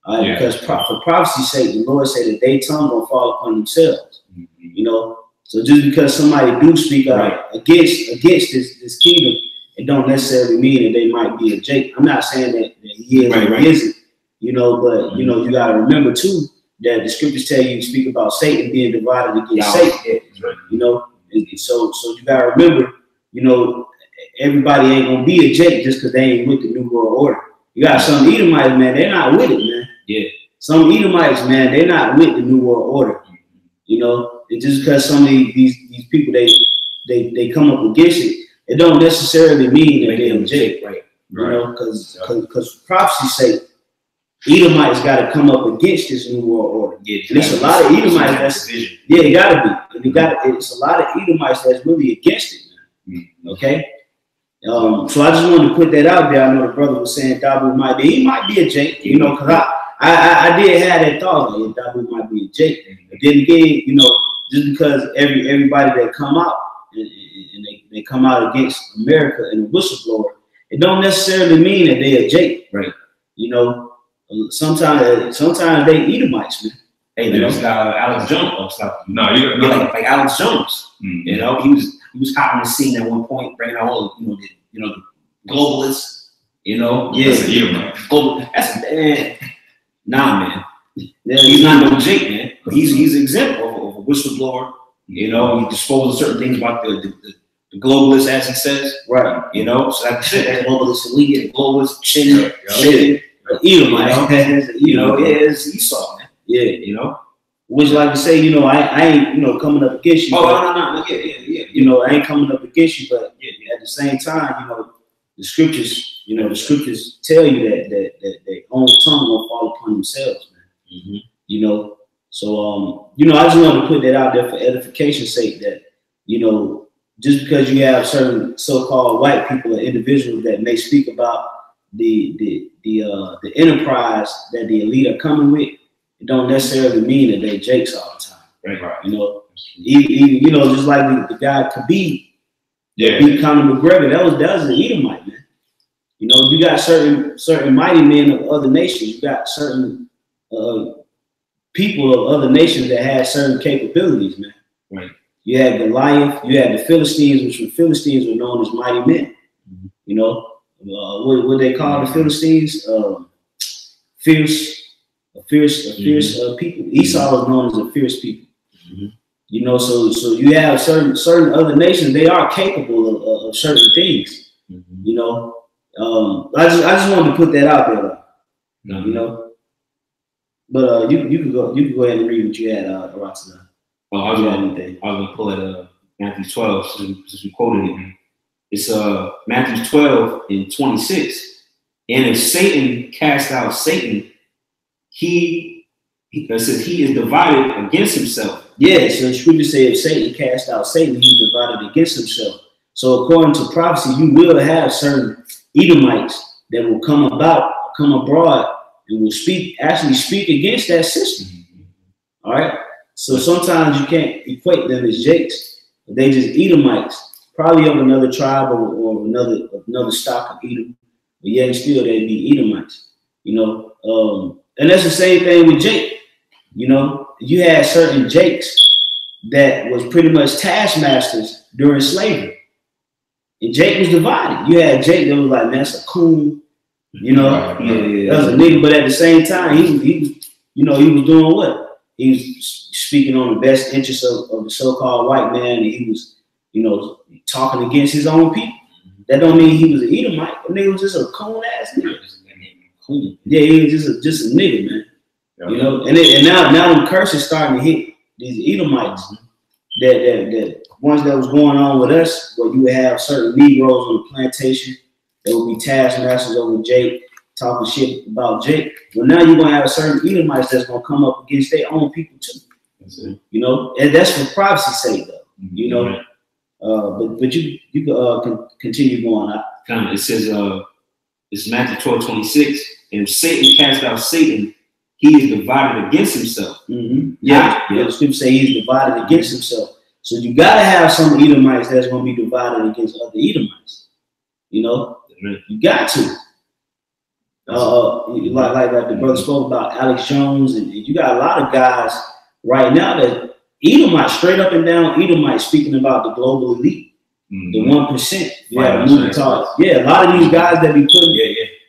Because for prophecy's sake, the Lord said that they tongue gonna fall upon themselves. You know, so just because somebody do speak out against this kingdom, it don't necessarily mean that they might be a Jake. I'm not saying that he is or he isn't. You know, but you know, you gotta remember too that the scriptures tell you to speak about Satan being divided against Satan. You know, and so you gotta remember, you know, everybody ain't gonna be a Jake just because they ain't with the New World Order. You got some Edomites, man, they're not with it, man. Yeah. Some Edomites, man, they're not with the New World Order. You know, it's just because some of these people they come up against it, it don't necessarily mean that they're a Jake, right? You know, because for prophecy's sake, Edomites got to come up against this New World Order. Yeah, and it's a lot of Edomites it gotta be. And it's a lot of Edomites that's really against it, man. Okay. So I just wanted to put that out there. I know the brother was saying Dabu might be a Jake, you know, because I did have that thought, like, Dabu might be a Jake. But then again, you know, just because everybody that come out and they come out against America and the whistleblower, it don't necessarily mean that they a Jake, right? You know. Sometimes they Edomites, man. Hey, there's Alex Jones. Like Alex Jones. You know, he was hot on the scene at one point, bringing out all the globalists. You know, that's man. Nah, man. He's not no Jake, man. He's an example of a whistleblower. You know, he discloses certain things about the globalists, as he says. Right. You know, so like I said, that globalist elite, globalist chin. Edomite, you know, it's Esau, man. Yeah, you know. Which, like I say, you know, I ain't, you know, coming up against you. Oh, no, yeah. You know, I ain't coming up against you, but at the same time, you know, the scriptures tell you that their own tongue will fall upon themselves, man. You know, so you know, I just wanted to put that out there for edification's sake. That, you know, just because you have certain so-called white people or individuals that may speak about the enterprise that the elite are coming with, it don't necessarily mean that they Jakes all the time. Right. You know, you know, just like the guy Khabib, beat Conor McGregor, that was an Edomite, man. You know, you got certain mighty men of other nations. You got certain people of other nations that had certain capabilities, man. Right. You had Goliath, you had the Philistines, which the Philistines were known as mighty men. You know. What they call the Philistines? Fierce people. Esau was known as a fierce people. You know, so you have certain other nations. They are capable of certain things. You know, I just wanted to put that out there. You know, but you can go ahead and read what you had, Aratana. I was gonna pull it Matthew 12 since we quoted it. It's Matthew 12 and 26. And if Satan cast out Satan, he says he is divided against himself. Yeah, so the scripture says if Satan cast out Satan, he's divided against himself. So according to prophecy, you will have certain Edomites that will come abroad and will actually speak against that system. All right. So sometimes you can't equate them as Jakes, but they just Edomites. Probably of another tribe or another stock of Edom, but yet still they'd be Edomites. You know, and that's the same thing with Jake. You know, you had certain Jakes that was pretty much taskmasters during slavery. And Jake was divided. You had Jake that was like, man, that's a coon. You know, that was a nigga, but at the same time, he you know, he was doing what? He was speaking on the best interests of the so-called white man, and he was, you know, talking against his own people. That don't mean he was an Edomite. The nigga was just a coon ass nigga. Yeah, he was just a nigga, man. Yeah. You know, and now them curses starting to hit these Edomites. That ones that was going on with us, where you would have certain Negroes on the plantation that would be taskmasters over Jake, talking shit about Jake. Well, now you're gonna have certain Edomites that's gonna come up against their own people too. You know, and that's for privacy's sake, though. You know, but you can continue going. It says it's Matthew 12:26, and if Satan cast out Satan, he is divided against himself. Yeah, the scripture say he's divided against himself. So you gotta have some Edomites that's gonna be divided against other Edomites. You know, you got to. Like the brother spoke about Alex Jones, and you got a lot of guys right now that Edomite, straight up and down Edomite, speaking about the global elite, the 1%. Yeah, a lot of these guys that be putting,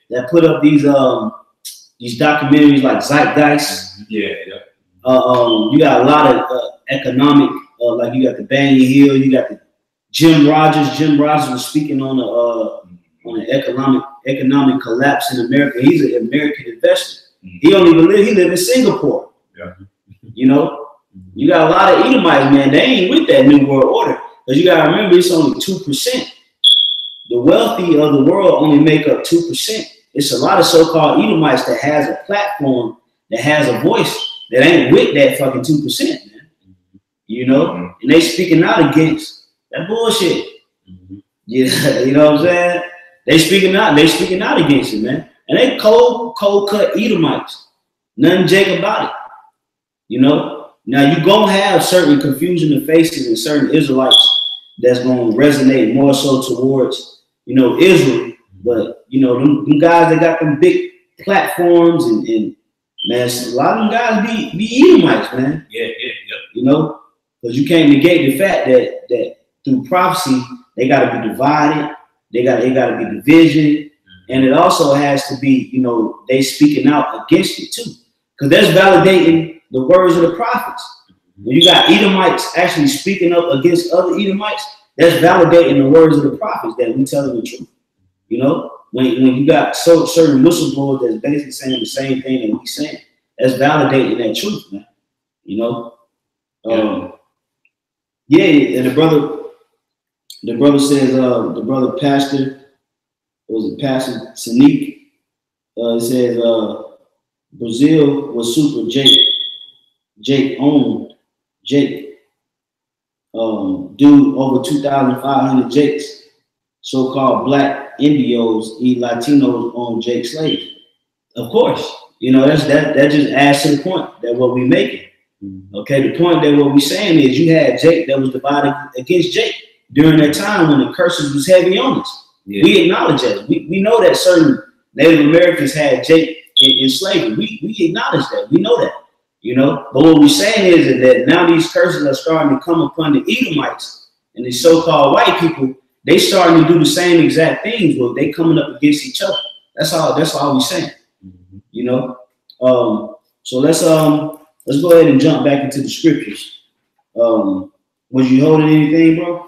that put up these documentaries like Zeitgeist. You got a lot of economic, like you got the Banyan Hill, you got the Jim Rogers. Jim Rogers was speaking on the economic collapse in America. He's an American investor. He don't even live. He live in Singapore. You know, you got a lot of Edomites, man. They ain't with that New World Order, because you gotta remember it's only 2%. The wealthy of the world only make up 2%. It's a lot of so-called Edomites that has a platform, that has a voice, that ain't with that fucking 2%, man. You know, and they speaking out against that bullshit. Yeah, you know what I'm saying? They speaking out against it, man. And they cold cut Edomites. Nothing Jake about it. You know? Now you gonna have certain confusion of faces and certain Israelites that's gonna resonate more so towards, you know, Israel. But you know, them guys that got them big platforms and man, a lot of them guys be Edomites, man. You know, because you can't negate the fact that through prophecy they gotta be divided. They gotta be division, and it also has to be, you know, they speaking out against it too, because that's validating the words of the prophets. When you got Edomites actually speaking up against other Edomites, that's validating the words of the prophets that we telling the truth. You know, when you got certain whistleblowers that's basically saying the same thing that we saying, that's validating that truth, man. You know, and the brother says, the brother pastor, was it Pastor Sanique? Says Brazil was super Jake owned Jake. Do over 2,500 Jakes, so-called black NWOs, Latinos own Jake slaves. Of course, you know, that just adds to the point that what we making. Okay, the point that what we saying is you had Jake that was divided against Jake during that time when the curses was heavy on us. We acknowledge that. We know that certain Native Americans had Jake in slavery. We acknowledge that. We know that. You know, but what we're saying is that now these curses are starting to come upon the Edomites and the so-called white people. They starting to do the same exact things where they coming up against each other. That's all we're saying. You know, so let's go ahead and jump back into the scriptures. Was you holding anything, bro?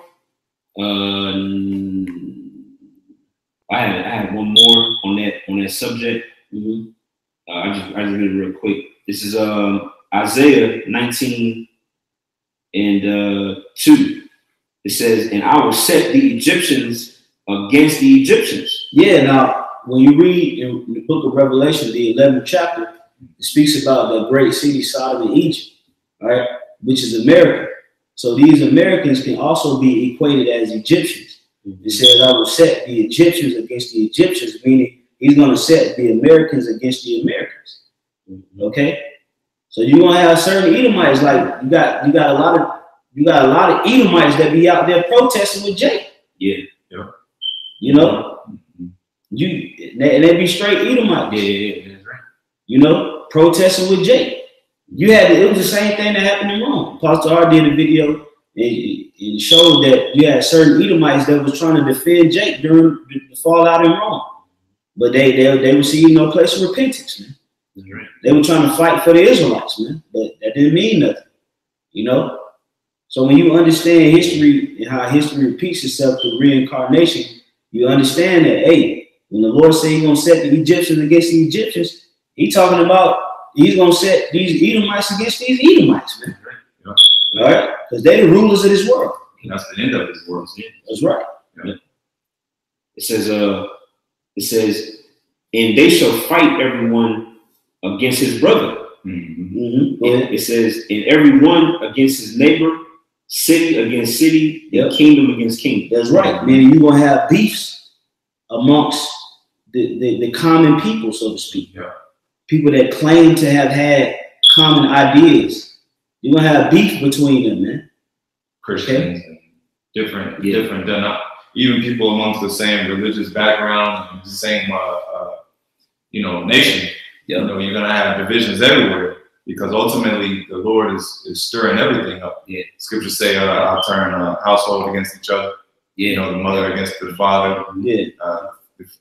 I had one more on that subject. I just read it real quick. This is Isaiah 19 and 2. It says, "And I will set the Egyptians against the Egyptians." Yeah. Now, when you read in the book of Revelation, the 11th chapter, it speaks about the great city Sodom and Egypt, right? Which is America. So these Americans can also be equated as Egyptians. It says, "I will set the Egyptians against the Egyptians," meaning he's going to set the Americans against the Americans. Okay, so you're gonna have certain Edomites, like you got a lot of Edomites that be out there protesting with Jake. You know, they be straight Edomites. you know, protesting with Jake. It was the same thing that happened in Rome. Pastor R did a video and it showed that you had certain Edomites that was trying to defend Jake during the fallout in Rome. But they received no place of repentance, man. Right. They were trying to fight for the Israelites, man. But that didn't mean nothing, you know? So when you understand history and how history repeats itself through reincarnation, you understand that, hey, when the Lord said he's going to set the Egyptians against the Egyptians, he's talking about he's going to set these Edomites against these Edomites, man. Yeah. All right? Because they're the rulers of this world. That's the end of this world. That's right. Yeah. It says, and they shall fight everyone against his brother. It says, and everyone against his neighbor, city against city, and kingdom against kingdom. That's right. Meaning you're going to have beefs amongst the common people, so to speak. Yeah. People that claim to have had common ideas. You're going to have beef between them, man. Christians and different, they're not even people amongst the same religious background and the same, nation. You know, you're gonna have divisions everywhere because ultimately the Lord is stirring everything up. Yeah. Scriptures say, "I'll turn a household against each other." Yeah. You know, the mother against the father. Yeah.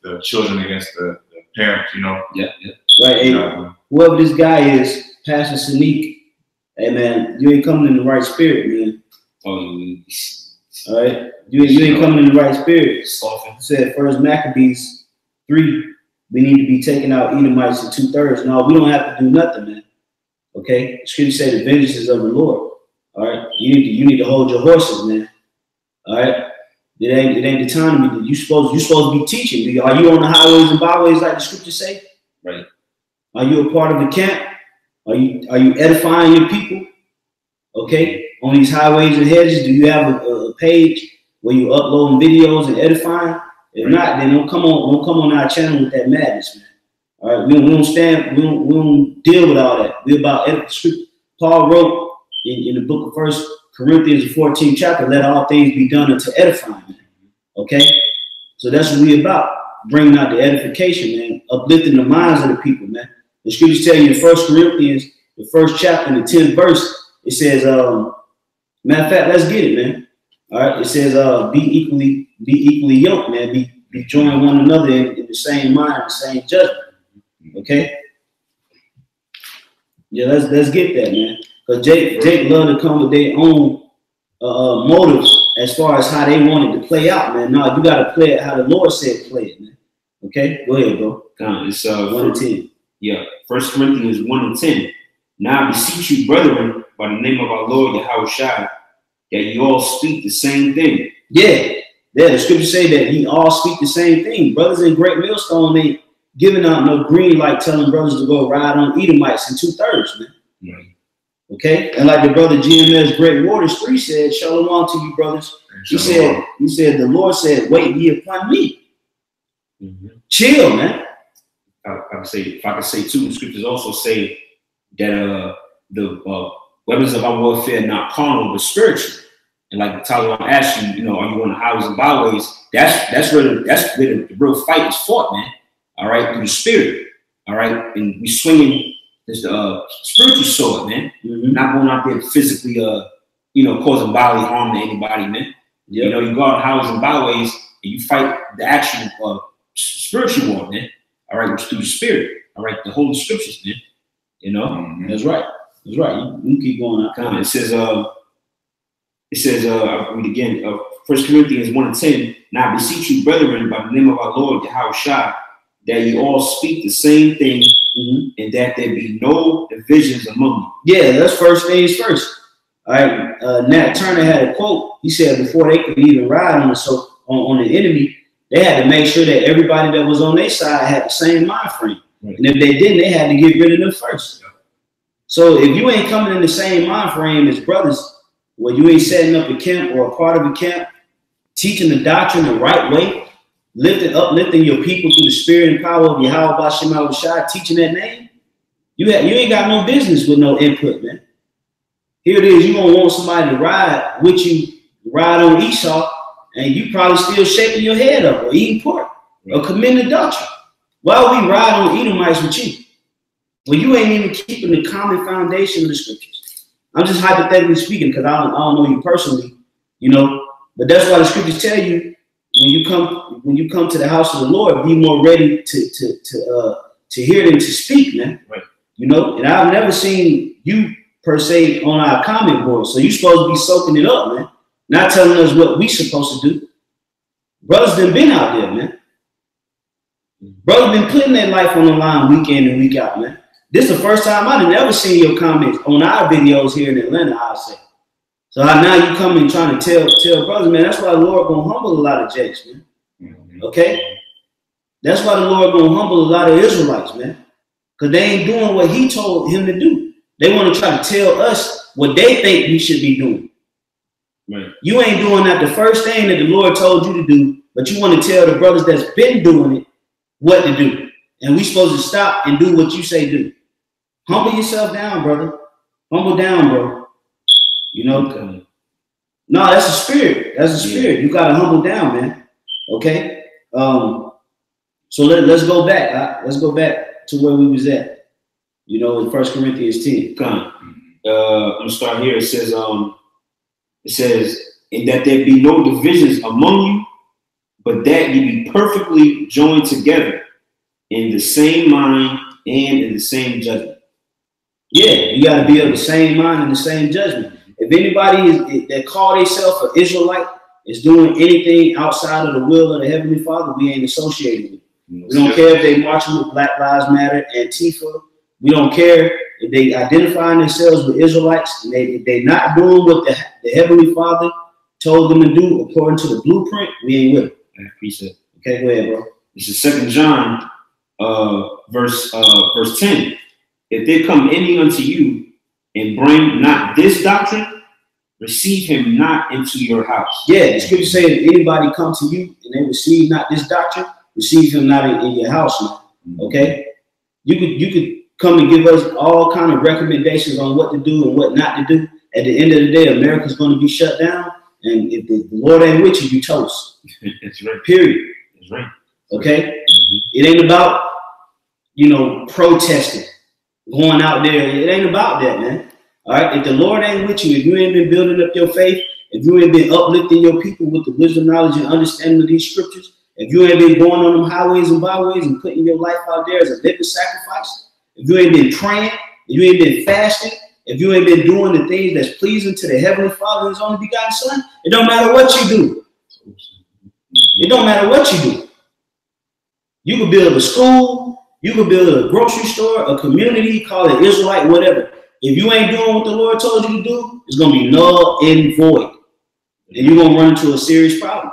The children against the parents. You know. Yeah. Right. Hey, whoever this guy is, Pastor Saniq, hey man, you ain't coming in the right spirit, man. All right, you ain't coming in the right spirit. It said First Maccabees 3. We need to be taking out Edomites in 2/3. No, we don't have to do nothing, man. Okay, the scripture say the vengeance is of the Lord. All right, you need to hold your horses, man. All right, it ain't the time to be. You supposed to be teaching. Are you on the highways and byways like the scripture say? Right. Are you a part of the camp? Are you edifying your people? Okay, on these highways and hedges, do you have a page where you uploading videos and edifying? If not, then don't come on our channel with that madness, man. All right, we don't deal with all that. We about scripture. Paul wrote in the book of 1 Corinthians, the 14th chapter, let all things be done unto edifying, man. Okay, so that's what we about, bringing out the edification, man, uplifting the minds of the people, man. The scriptures tell you in 1 Corinthians, the 1st chapter, the 10th verse, it says, matter of fact, let's get it, man. All right, it says, be equally yoked, man. Be joining one another in the same mind, the same judgment. Okay. Yeah, let's get that, man. Because Jake love to come with their own motives as far as how they want it to play out, man. No, you gotta play it how the Lord said play it, man. Okay, go ahead, bro. It's 1 to 10. Yeah, 1 Corinthians 1 and 10. Now I beseech you, brethren, by the name of our Lord Yahushua, that you all speak the same thing. Yeah, the scriptures say that ye all speak the same thing. Brothers in Great Millstone ain't giving out no green light telling brothers to go ride on Edomites in 2/3, man. Right. Okay, and like the brother GMS Great Waters 3 said, shalom to you, brothers. He said, the Lord said, wait ye upon me. Chill, man. I could say, if I could say too, the scriptures also say that the weapons of our warfare are not carnal but spiritual. And like Tyler asked you, are you on the highways and byways? That's where the real fight is fought, man. All right, through the spirit. All right, and we swinging this spiritual sword, man. Not going out there physically, causing bodily harm to anybody, man. Yep. You go out highways and byways and you fight the actual spiritual war, man. All right, through the spirit. All right, the Holy Scriptures, man. That's right. That's right. You can keep going out. It says, I'll read again, 1 Corinthians 1 and 10. Now I beseech you, brethren, by the name of our Lord Yahushua, that you all speak the same thing, and that there be no divisions among you. Yeah, that's first things first. All right. Nat Turner had a quote. He said before they could even ride on the enemy, they had to make sure that everybody that was on their side had the same mind frame. Right. And if they didn't, they had to get rid of them first. Yeah. So if you ain't coming in the same mind frame as brothers, where you ain't setting up a camp or a part of a camp, teaching the doctrine the right way, uplifting your people through the spirit and power of Yahweh Bashem Al-Shai, teaching that name, you ain't got no business with no input, man. Here it is, you gonna want somebody to ride with you, ride on Esau, and you probably still shaking your head up or eating pork or committing adultery. Why would we ride on Edomites with you? Well, you ain't even keeping the common foundation of the scriptures. I'm just hypothetically speaking because I don't know you personally, you know. But that's why the scriptures tell you when you come to the house of the Lord, be more ready to hear than to speak, man. Right. You know, and I've never seen you per se on our comment board. So you're supposed to be soaking it up, man. Not telling us what we supposed to do. Brothers done been out there, man. Brothers been putting their life on the line week in and week out, man. This is the first time I've never seen your comments on our videos here in Atlanta, I'll say. So now you come and trying to tell brothers, man, that's why the Lord gonna humble a lot of jakes, man. Okay? That's why the Lord gonna humble a lot of Israelites, man. Because they ain't doing what he told him to do. They want to try to tell us what they think we should be doing. Right. You ain't doing that the first thing that the Lord told you to do, but you want to tell the brothers that's been doing it what to do. And we supposed to stop and do what you say do. Humble yourself down, brother. Humble down, bro. You know? Okay. No, that's a spirit. That's a spirit. You got to humble down, man. Okay? So let's go back. Let's go back to where we was at. You know, in 1 Corinthians 10. Come. I'm gonna start here. It says, and that there be no divisions among you, but that ye be perfectly joined together in the same mind and in the same judgment. Yeah, you got to be of the same mind and the same judgment. If anybody that call themselves an Israelite is doing anything outside of the will of the Heavenly Father, we ain't associated with. We don't care if they marching with Black Lives Matter, Antifa. We don't care if they identifying themselves with Israelites. And they not doing what the Heavenly Father told them to do according to the blueprint. We ain't with it. I appreciate it. Okay, go ahead, bro. This is 2 John, verse 10. If there come any unto you and bring not this doctrine, receive him not into your house. Yeah, the scripture says if anybody come to you and they receive not this doctrine, receive him not in your house, man. Okay? You could come and give us all kind of recommendations on what to do and what not to do. At the end of the day, America's going to be shut down. And if the Lord ain't with you, you toast. That's right. Period. That's right. Okay? It ain't about, you know, protesting, going out there. It ain't about that, man. All right? If the Lord ain't with you, if you ain't been building up your faith, if you ain't been uplifting your people with the wisdom, knowledge, and understanding of these scriptures, if you ain't been going on them highways and byways and putting your life out there as a living sacrifice, if you ain't been praying, if you ain't been fasting, if you ain't been doing the things that's pleasing to the Heavenly Father and His only begotten Son, it don't matter what you do. It don't matter what you do. You could build a school, you could build a grocery store, a community, call it Israelite, whatever. If you ain't doing what the Lord told you to do, it's going to be null and void. And you're going to run into a serious problem.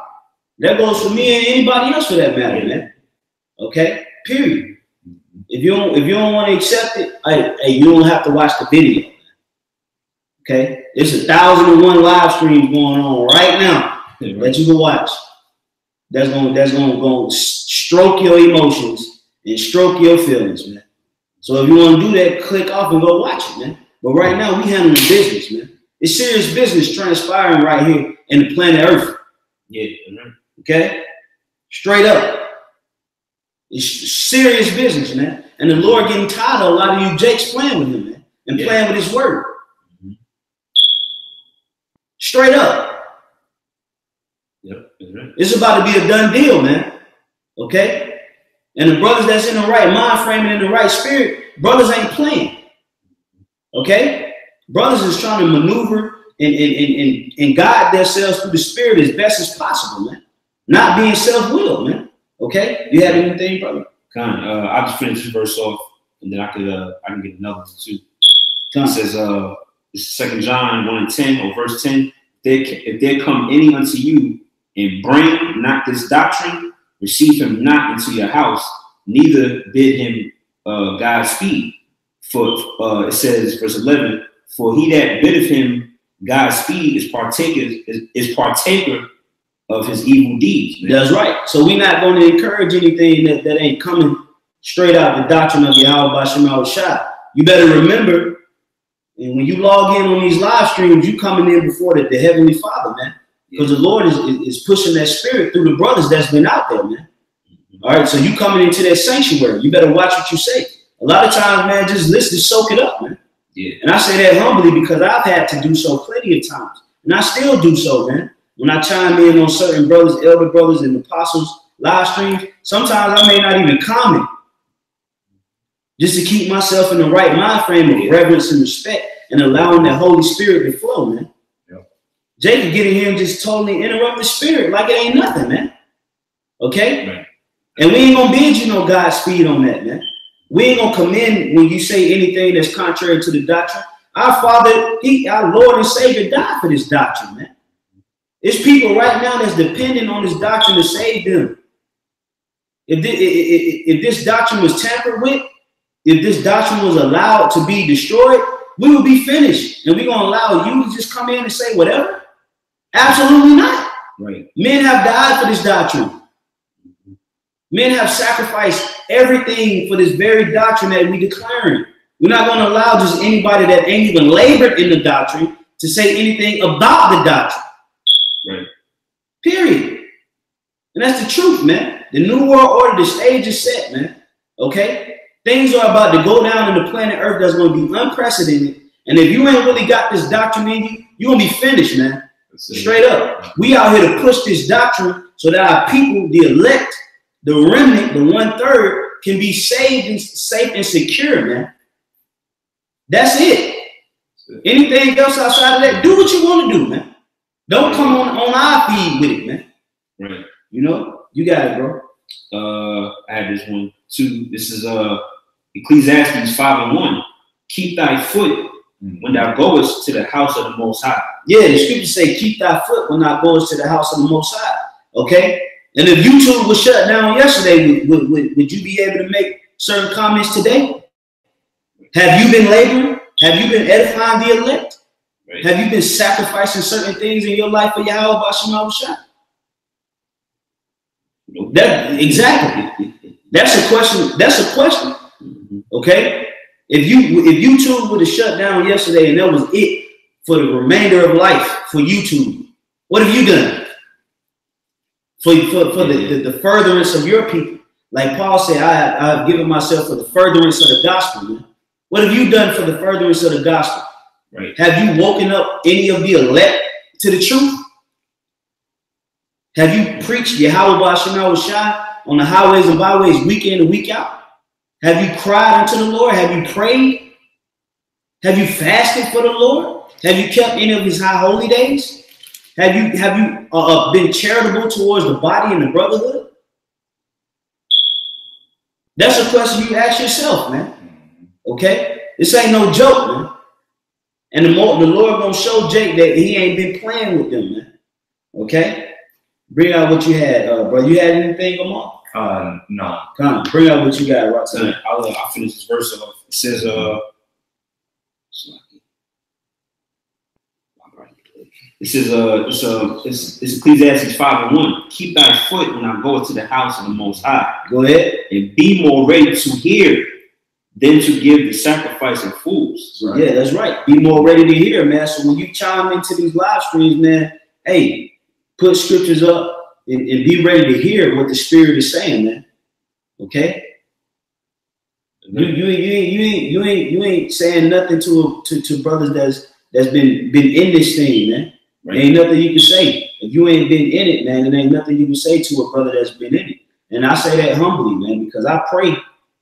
That goes for me and anybody else for that matter, man. Okay? Period. If you don't want to accept it, hey, you don't have to watch the video. Okay? There's 1,001 live streams going on right now that you can watch. That's gonna stroke your emotions and stroke your feelings, man. So if you want to do that, click off and go watch it, man. But right now we handling business, man. It's serious business transpiring right here in the planet Earth. Yeah. Okay? Straight up. It's serious business, man. And the Lord getting tired of a lot of you jakes playing with him, man. And playing with his word. Straight up. Yep. It's about to be a done deal, man. Okay? And the brothers that's in the right mind frame and in the right spirit, brothers ain't playing. Okay? Brothers is trying to maneuver and guide themselves through the spirit as best as possible, man. Not being self-willed, man. Okay? You have anything, brother? I'll just finish this verse off, and then I can get another one too. It says, this is 2 John 1:10 or verse 10. If there come any unto you and bring not this doctrine, receive him not into your house, neither bid him Godspeed. For it says, verse 11, for he that biddeth him Godspeed is partaker of his evil deeds. Man. That's right. So we're not going to encourage anything that ain't coming straight out the doctrine of Yahweh Shema Shah. You better remember, and when you log in on these live streams, you coming in before the Heavenly Father, man. Because the Lord is pushing that spirit through the brothers that's been out there, man. All right, so you coming into that sanctuary. You better watch what you say, A lot of times, man, just listen, soak it up, man. Yeah. And I say that humbly because I've had to do so plenty of times. And I still do so, man. When I chime in on certain brothers, elder brothers, and apostles live streams, sometimes I may not even comment. Just to keep myself in the right mind frame of reverence and respect and allowing that Holy Spirit to flow, man. Yep. Jay can get in here and just totally interrupt the spirit like it ain't nothing, man. Okay? Right. And we ain't gonna bid you no Godspeed on that, man. We ain't gonna come in when you say anything that's contrary to the doctrine. Our Father, our Lord and Savior died for this doctrine, man. It's people right now that's depending on this doctrine to save them. If this doctrine was tampered with, if this doctrine was allowed to be destroyed, we would be finished. And we're going to allow you to just come in and say whatever? Absolutely not. Right. Men have died for this doctrine. Men have sacrificed everything for this very doctrine that we're declaring. We're not going to allow just anybody that ain't even labored in the doctrine to say anything about the doctrine. Right. Period. And that's the truth, man. The New World Order, the stage is set, man. Okay? Things are about to go down in the planet Earth that's going to be unprecedented. And if you ain't really got this doctrine in you, you're going to be finished, man. Straight up. We out here to push this doctrine so that our people, the elect, the remnant, the 1/3, can be saved and safe and secure, man. That's it. Anything else outside of that, do what you want to do, man. Don't come on our feed with it, man. Right. You know, you got it, bro. I had this one too. This is Ecclesiastes 5:1. Keep thy foot when thou goest to the house of the Most High. Yeah, the scriptures say, keep thy foot when thou goest to the house of the Most High. Okay? And if YouTube was shut down yesterday, would you be able to make certain comments today? Have you been laboring? Have you been edifying the elect? Right. Have you been sacrificing certain things in your life for Yahweh Bashim Shah? That exactly. That's a question. That's a question. Okay. If YouTube would have shut down yesterday and that was it for the remainder of life for YouTube, what have you done for the furtherance of your people? Like Paul said, I've given myself for the furtherance of the gospel. Man. What have you done for the furtherance of the gospel? Right. Have you woken up any of the elect to the truth? Have you preached Yahweh Bashim Shah on the highways and byways week in and week out? Have you cried unto the Lord? Have you prayed? Have you fasted for the Lord? Have you kept any of his high holy days? Have you been charitable towards the body and the brotherhood? That's a question you ask yourself, man. Okay? This ain't no joke, man. And the Lord gonna show Jake that he ain't been playing with them, man. Okay? Bring out what you had, bro. You had anything, Omar? No. Come on, bring out what you got, right? I'll finish this verse off. It says, it's Ecclesiastes 5:1. Keep thy foot when I go to the house of the Most High. Go ahead. And be more ready to hear than to give the sacrifice of fools. Right. Yeah, that's right. Be more ready to hear, man. So when you chime into these live streams, man, hey, put scriptures up and be ready to hear what the Spirit is saying, man. Okay? You ain't saying nothing to brothers that's been in this thing, man. Right. There ain't nothing you can say. If you ain't been in it, man, there ain't nothing you can say to a brother that's been in it. And I say that humbly, man, because I pray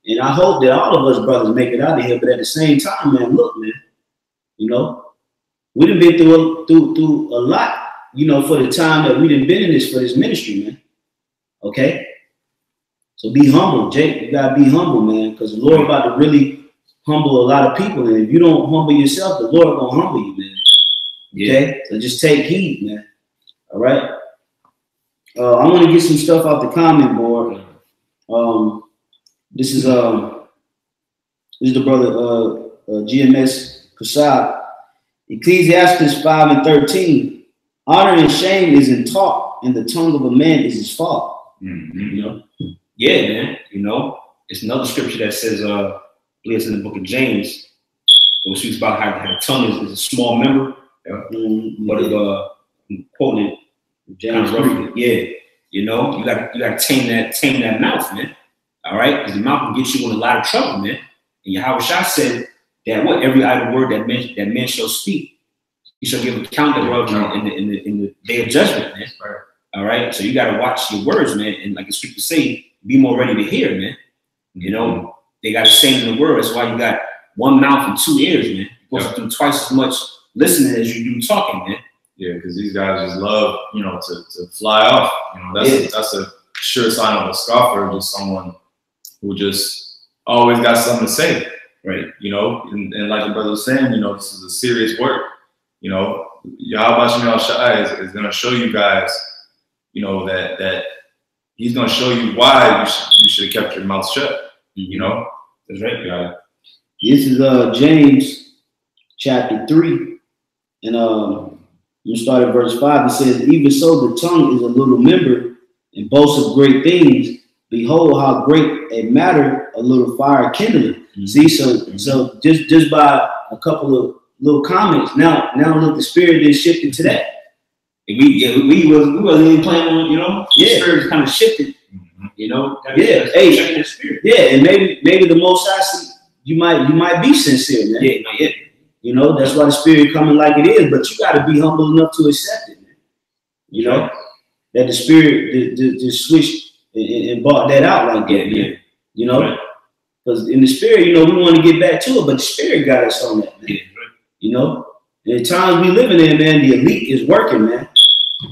and I hope that all of us brothers make it out of here. But at the same time, man, look, man, you know, we done been through a lot, you know, for the time that we done been in this for this ministry, man. Okay? So be humble, Jake. You gotta be humble, man, because the Lord about to really humble a lot of people. And if you don't humble yourself, the Lord gonna humble you, man. Okay? So just take heed, man. All right? I want to get some stuff off the comment board. This is the brother GMS Prasad. Ecclesiastes 5:13. Honor and shame isn't taught, and the tongue of a man is his fault. You know? Yeah, man. You know, it's another scripture that says, I believe it's in the book of James, it speaks about how the tongue is a small member. But I'm quoting it kind of roughly. Yeah, you know, you got to tame that mouth, man. All right, because the mouth can get you in a lot of trouble, man. And Yahushua said that what every idle word that men shall speak, you shall give account thereof in the day of judgment, man. Right. All right. So you got to watch your words, man. And like the scriptures say, be more ready to hear, man. You know, they got to say in the word. That's why you got one mouth and two ears, man. You're supposed to do twice as much listening as you do talking, man. Yeah, because these guys just love, you know, to fly off. You know, that's a sure sign of a scoffer, just someone who just always got something to say, right? You know, and like the brother was saying, you know, this is a serious work. You know, Yahweh Shai is going to show you guys, you know, that he's going to show you why you should have kept your mouth shut. You know, that's right, guy. This is James chapter 3, and you start at verse 5. It says, "Even so, the tongue is a little member, and boasts of great things. Behold, how great a matter a little fire kindleth." See, so just by a couple of little comments, now look, the spirit is shifted to that. We wasn't even planning on, you know, the spirit kind of shifted. You know, hey, the spirit. Yeah, and maybe the Most High see you might be sincere, man. Yeah. You know, that's why the spirit coming like it is, but you got to be humble enough to accept it, man. You know, that the spirit just switched and brought that out like that, man. You know, because in the spirit, you know, we want to get back to it, but the spirit got us on that, man. Yeah. You know, and the times we living in, man, the elite is working, man.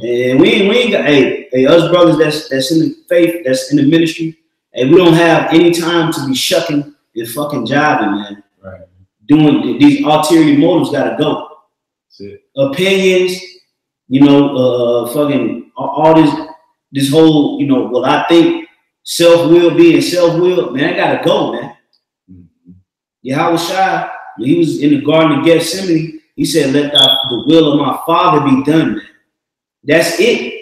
And we ain't got, hey, us brothers that's in the faith, that's in the ministry, and we don't have any time to be shucking and fucking jiving, man. Right. Doing these ulterior motives gotta go. That's it. Opinions, you know, fucking all this whole, you know, well, I think self-will being self-will, man, I gotta go, man. Yahushua, when he was in the Garden of Gethsemane, he said, "Let the will of my Father be done, man." That's it.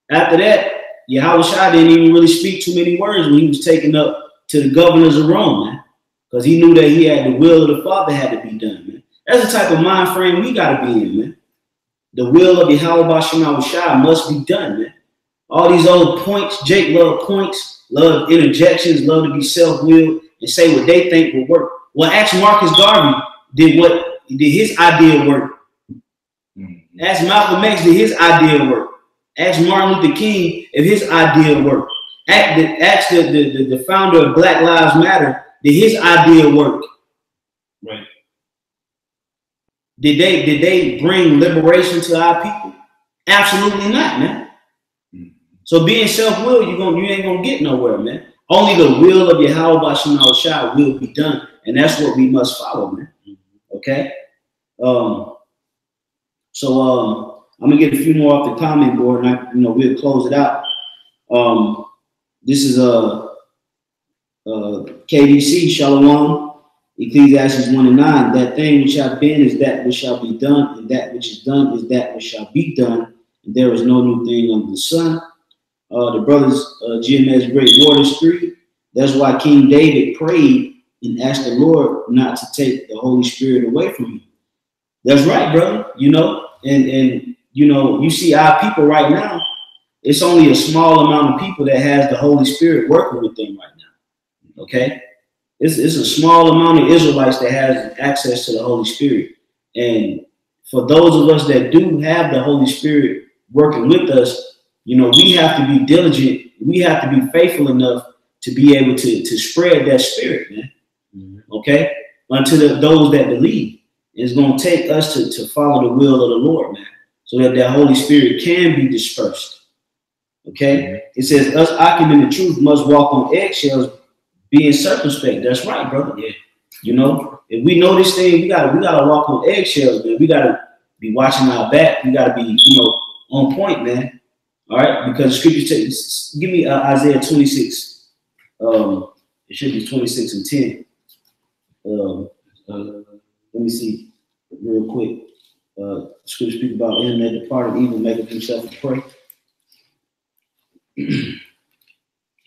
After that, Yahushua didn't even really speak too many words when he was taken up to the governors of Rome, man. Because he knew that he had the will of the Father had to be done, man. That's the type of mind frame we got to be in, man. The will of Yahweh Shai must be done, man. All these old points, Jake love points, love interjections, love to be self-willed and say what they think will work. Well, ask Marcus Garvey did his idea work. Ask Malcolm X did his idea work. Ask Martin Luther King if his idea worked. Ask the founder of Black Lives Matter, did his idea work? Right. Did they bring liberation to our people? Absolutely not, man. So being self-willed, you ain't gonna get nowhere, man. Only the will of Yahweh Shai will be done, and that's what we must follow, man. Okay. So I'm gonna get a few more off the comment board, and we'll close it out. This is KDC Shalom, Ecclesiastes 1:9. That thing which hath been is that which shall be done, and that which is done is that which shall be done. And there is no new thing under the sun. The brothers GMS Great Waters 3. That's why King David prayed and asked the Lord not to take the Holy Spirit away from him. That's right, brother. You know, and you see our people right now. It's only a small amount of people that has the Holy Spirit working with them right now. Okay, it's a small amount of Israelites that has access to the Holy Spirit, and for those of us that do have the Holy Spirit working with us, we have to be diligent. We have to be faithful enough to be able to spread that spirit, man. Okay, unto those that believe. It's going to take us to follow the will of the Lord, man, so that Holy Spirit can be dispersed. Okay, it says us acting in the truth must walk on eggshells, being circumspect. That's right, brother. Yeah, if we know this thing, we gotta walk on eggshells, man. We gotta be watching our back. We gotta be, on point, man. All right, because the scripture says, give me Isaiah 26. It should be 26 and 10. Let me see real quick. Scripture speak about him that departed evil, maketh himself a prey. Let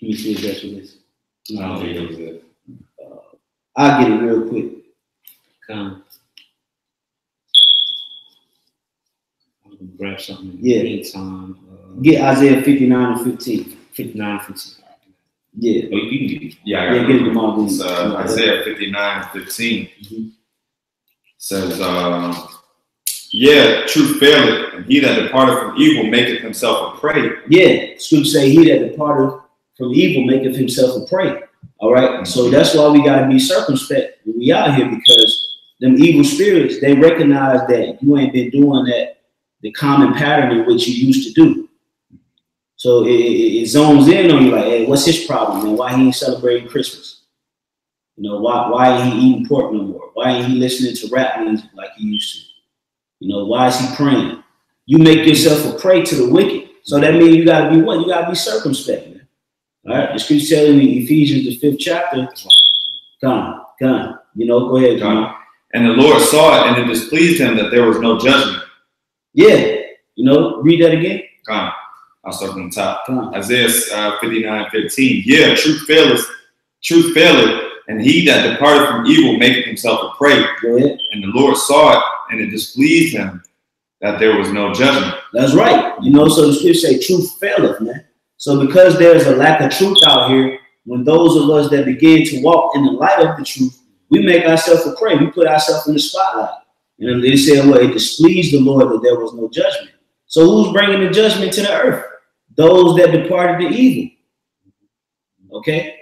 me see if that's what it is. I'll get it real quick. I'm gonna grab something. Yeah. Meantime, get Isaiah 59 and 15. 59 and 15. Yeah. Oh, you can get it. Yeah, I Yeah, got get it it. tomorrow. It's Isaiah 59:15. Says, yeah, truth faileth, and he that departed from evil maketh himself a prey. Yeah, scripture say he that departed from evil maketh himself a prey. All right. So that's why we got to be circumspect when we out here, because them evil spirits, they recognize that you ain't been doing that, the common pattern in which you used to do. So it zones in on you like, hey, what's his problem, man? Why he ain't celebrating Christmas? You know, why ain't he eating pork no more? Why ain't he listening to rap music like he used to? You know, why is he praying? You make yourself a prey to the wicked. So that means you got to be what? You got to be circumspect, man. All right. The scripture telling me Ephesians, the 5th chapter. Come. You know, go ahead, John. And the Lord saw it, and it displeased him that there was no judgment. Yeah. You know, read that again. Come. I'll start from the top. Isaiah 59:15. Yeah, truth faileth, and he that departed from evil maketh himself a prey. Go ahead. And the Lord saw it, and it displeased him that there was no judgment. That's right. You know, so the scripture say truth faileth, man. So because there's a lack of truth out here, when those of us that begin to walk in the light of the truth, we make ourselves a prey. We put ourselves in the spotlight. And they say, well, it displeased the Lord that there was no judgment. So who's bringing the judgment to the earth? Those that departed to evil. Okay?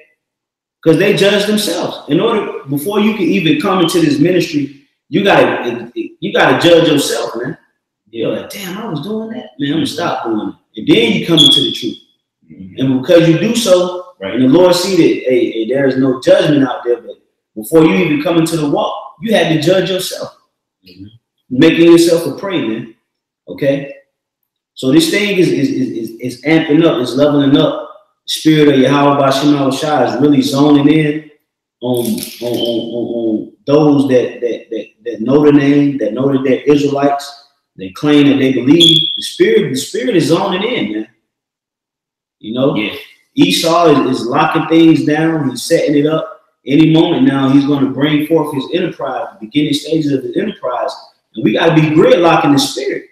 Because they judge themselves. Before you can even come into this ministry, you gotta judge yourself, man. You're like, damn, I was doing that. Man, I'm gonna stop doing it. And then you come into the truth. And because you do so, right, and the Lord see that, hey, there is no judgment out there, but before you even come into the walk, you had to judge yourself. Making yourself a prey, man. Okay? So this thing is amping up, it's leveling up. The spirit of Yahweh Bashim Shai is really zoning in on those that know the name, that know that they're Israelites, they claim that they believe. The spirit is zoning in, man. You know? Yeah. Esau is locking things down, he's setting it up. Any moment now, he's going to bring forth his enterprise, the beginning stages of his enterprise. And we got to be gridlocking the spirit.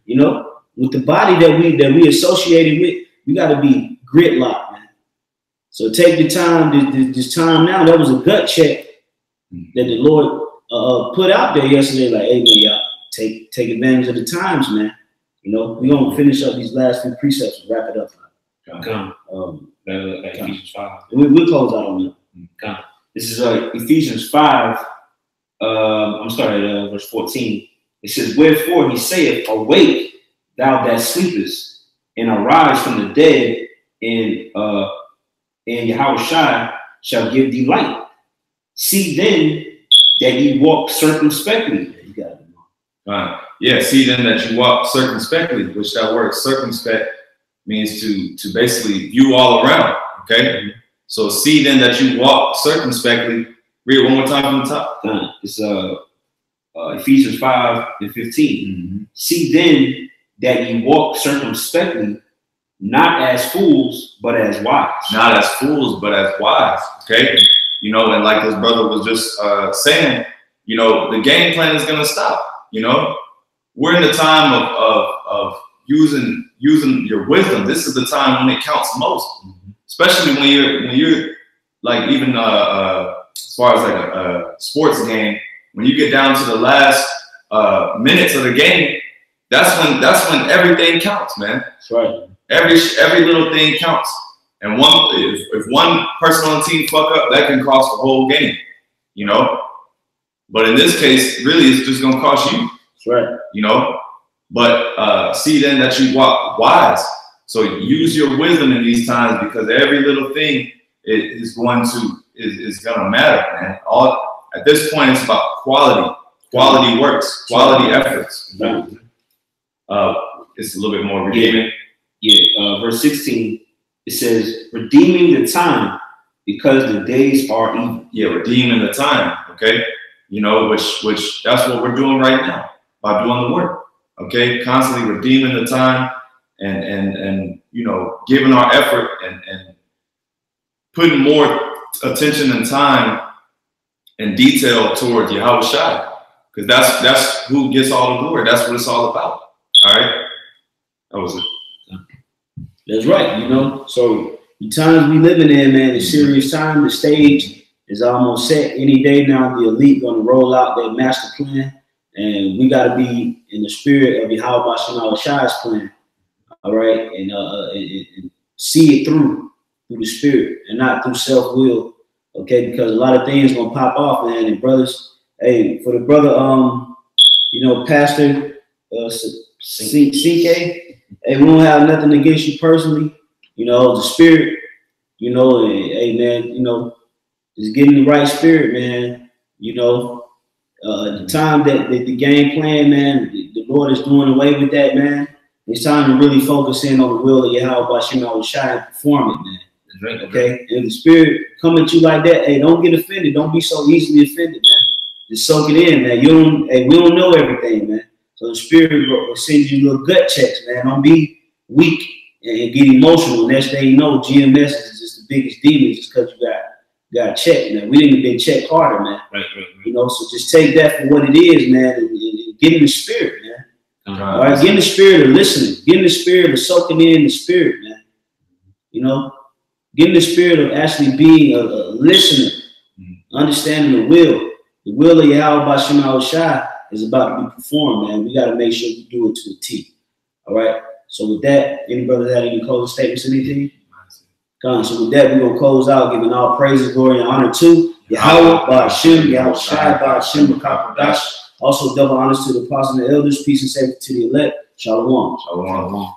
You know? With the body that we associated with, we got to be gridlocked, man. So take the time, this time now, that was a gut check that the Lord put out there yesterday. Like, hey, man, y'all take advantage of the times, man. You know, we're going to finish up these last few precepts and wrap it up. Ephesians 5. We'll close out on that. This is Ephesians 5. I'm starting at verse 14. It says, wherefore he saith, awake, thou that sleepest, and arise from the dead, and Yahweh Shai shall give thee light. See then that ye walk circumspectly. You got it. Yeah, see then that you walk circumspectly, which that word circumspect means to basically view all around. Okay, so see then that you walk circumspectly. Read it one more time from the top. It's Ephesians 5:15. See then that ye walk circumspectly, not as fools, but as wise. Not as fools, but as wise. Okay, you know, and like this brother was just saying, you know, the game plan is gonna stop. You know, we're in the time of using your wisdom. This is the time when it counts most, especially when you're like even as far as like a sports game, when you get down to the last minutes of the game, that's when everything counts, man. That's right. Every little thing counts, and if one person on the team fuck up, that can cost the whole game, you know. But in this case, really, it's just gonna cost you. That's right. You know. But see then that you walk wise. So use your wisdom in these times, because every little thing is gonna matter, man. All at this point, it's about quality works, quality efforts. It's a little bit more redeeming. Yeah. Verse 16, it says, redeeming the time because the days are evil. Yeah, redeeming the time. Okay, you know, which that's what we're doing right now by doing the work. Okay, constantly redeeming the time and you know, giving our effort and putting more attention and time and detail toward Yahweh Shai, because that's who gets all the glory. That's what it's all about. All right, that was it. That's right. You know, so The times we living in, man, is serious time. The stage is almost set. Any day now, the elite going to roll out their master plan, and we got to be in the spirit of Yahweh Shem Shai's plan. All right, and see it through the spirit and not through self-will. Okay, because a lot of things gonna pop off, man. And brothers, hey, for the brother, you know, Pastor CK, hey, we don't have nothing against you personally. You know, the spirit, you know, and, hey, man, you know, just getting the right spirit, man. You know, the time that the game plan, man, the Lord is doing away with that, man. It's time to really focus in on the will of Yahweh Shem Shai and perform it, man. Okay, and if the spirit come at you like that, hey, don't get offended. Don't be so easily offended, man. Just soak it in, man. Hey, we don't know everything, man. So the spirit will send you little gut checks, man. Don't be weak and get emotional. Next thing you know, GMS is just the biggest demon just because you got checked, man. We didn't been checked harder, man. Right. You know, so just take that for what it is, man, and get in the spirit, man. All right, get in the spirit of listening. Get in the spirit of soaking in the spirit, man. You know, get in the spirit of actually being a listener, understanding the will. The will of Yahweh Shem Shai is about to be performed, man. We got to make sure we do it to a T. All right. So with that, any brothers have any closing statements, anything? Come. So with that, we're gonna close out, giving all praises, glory, and honor to Yahweh Shem Shai Shem Kakodash. Also, double honors to the apostles and the elders. Peace and safety to the elect. Shalom. Shalom.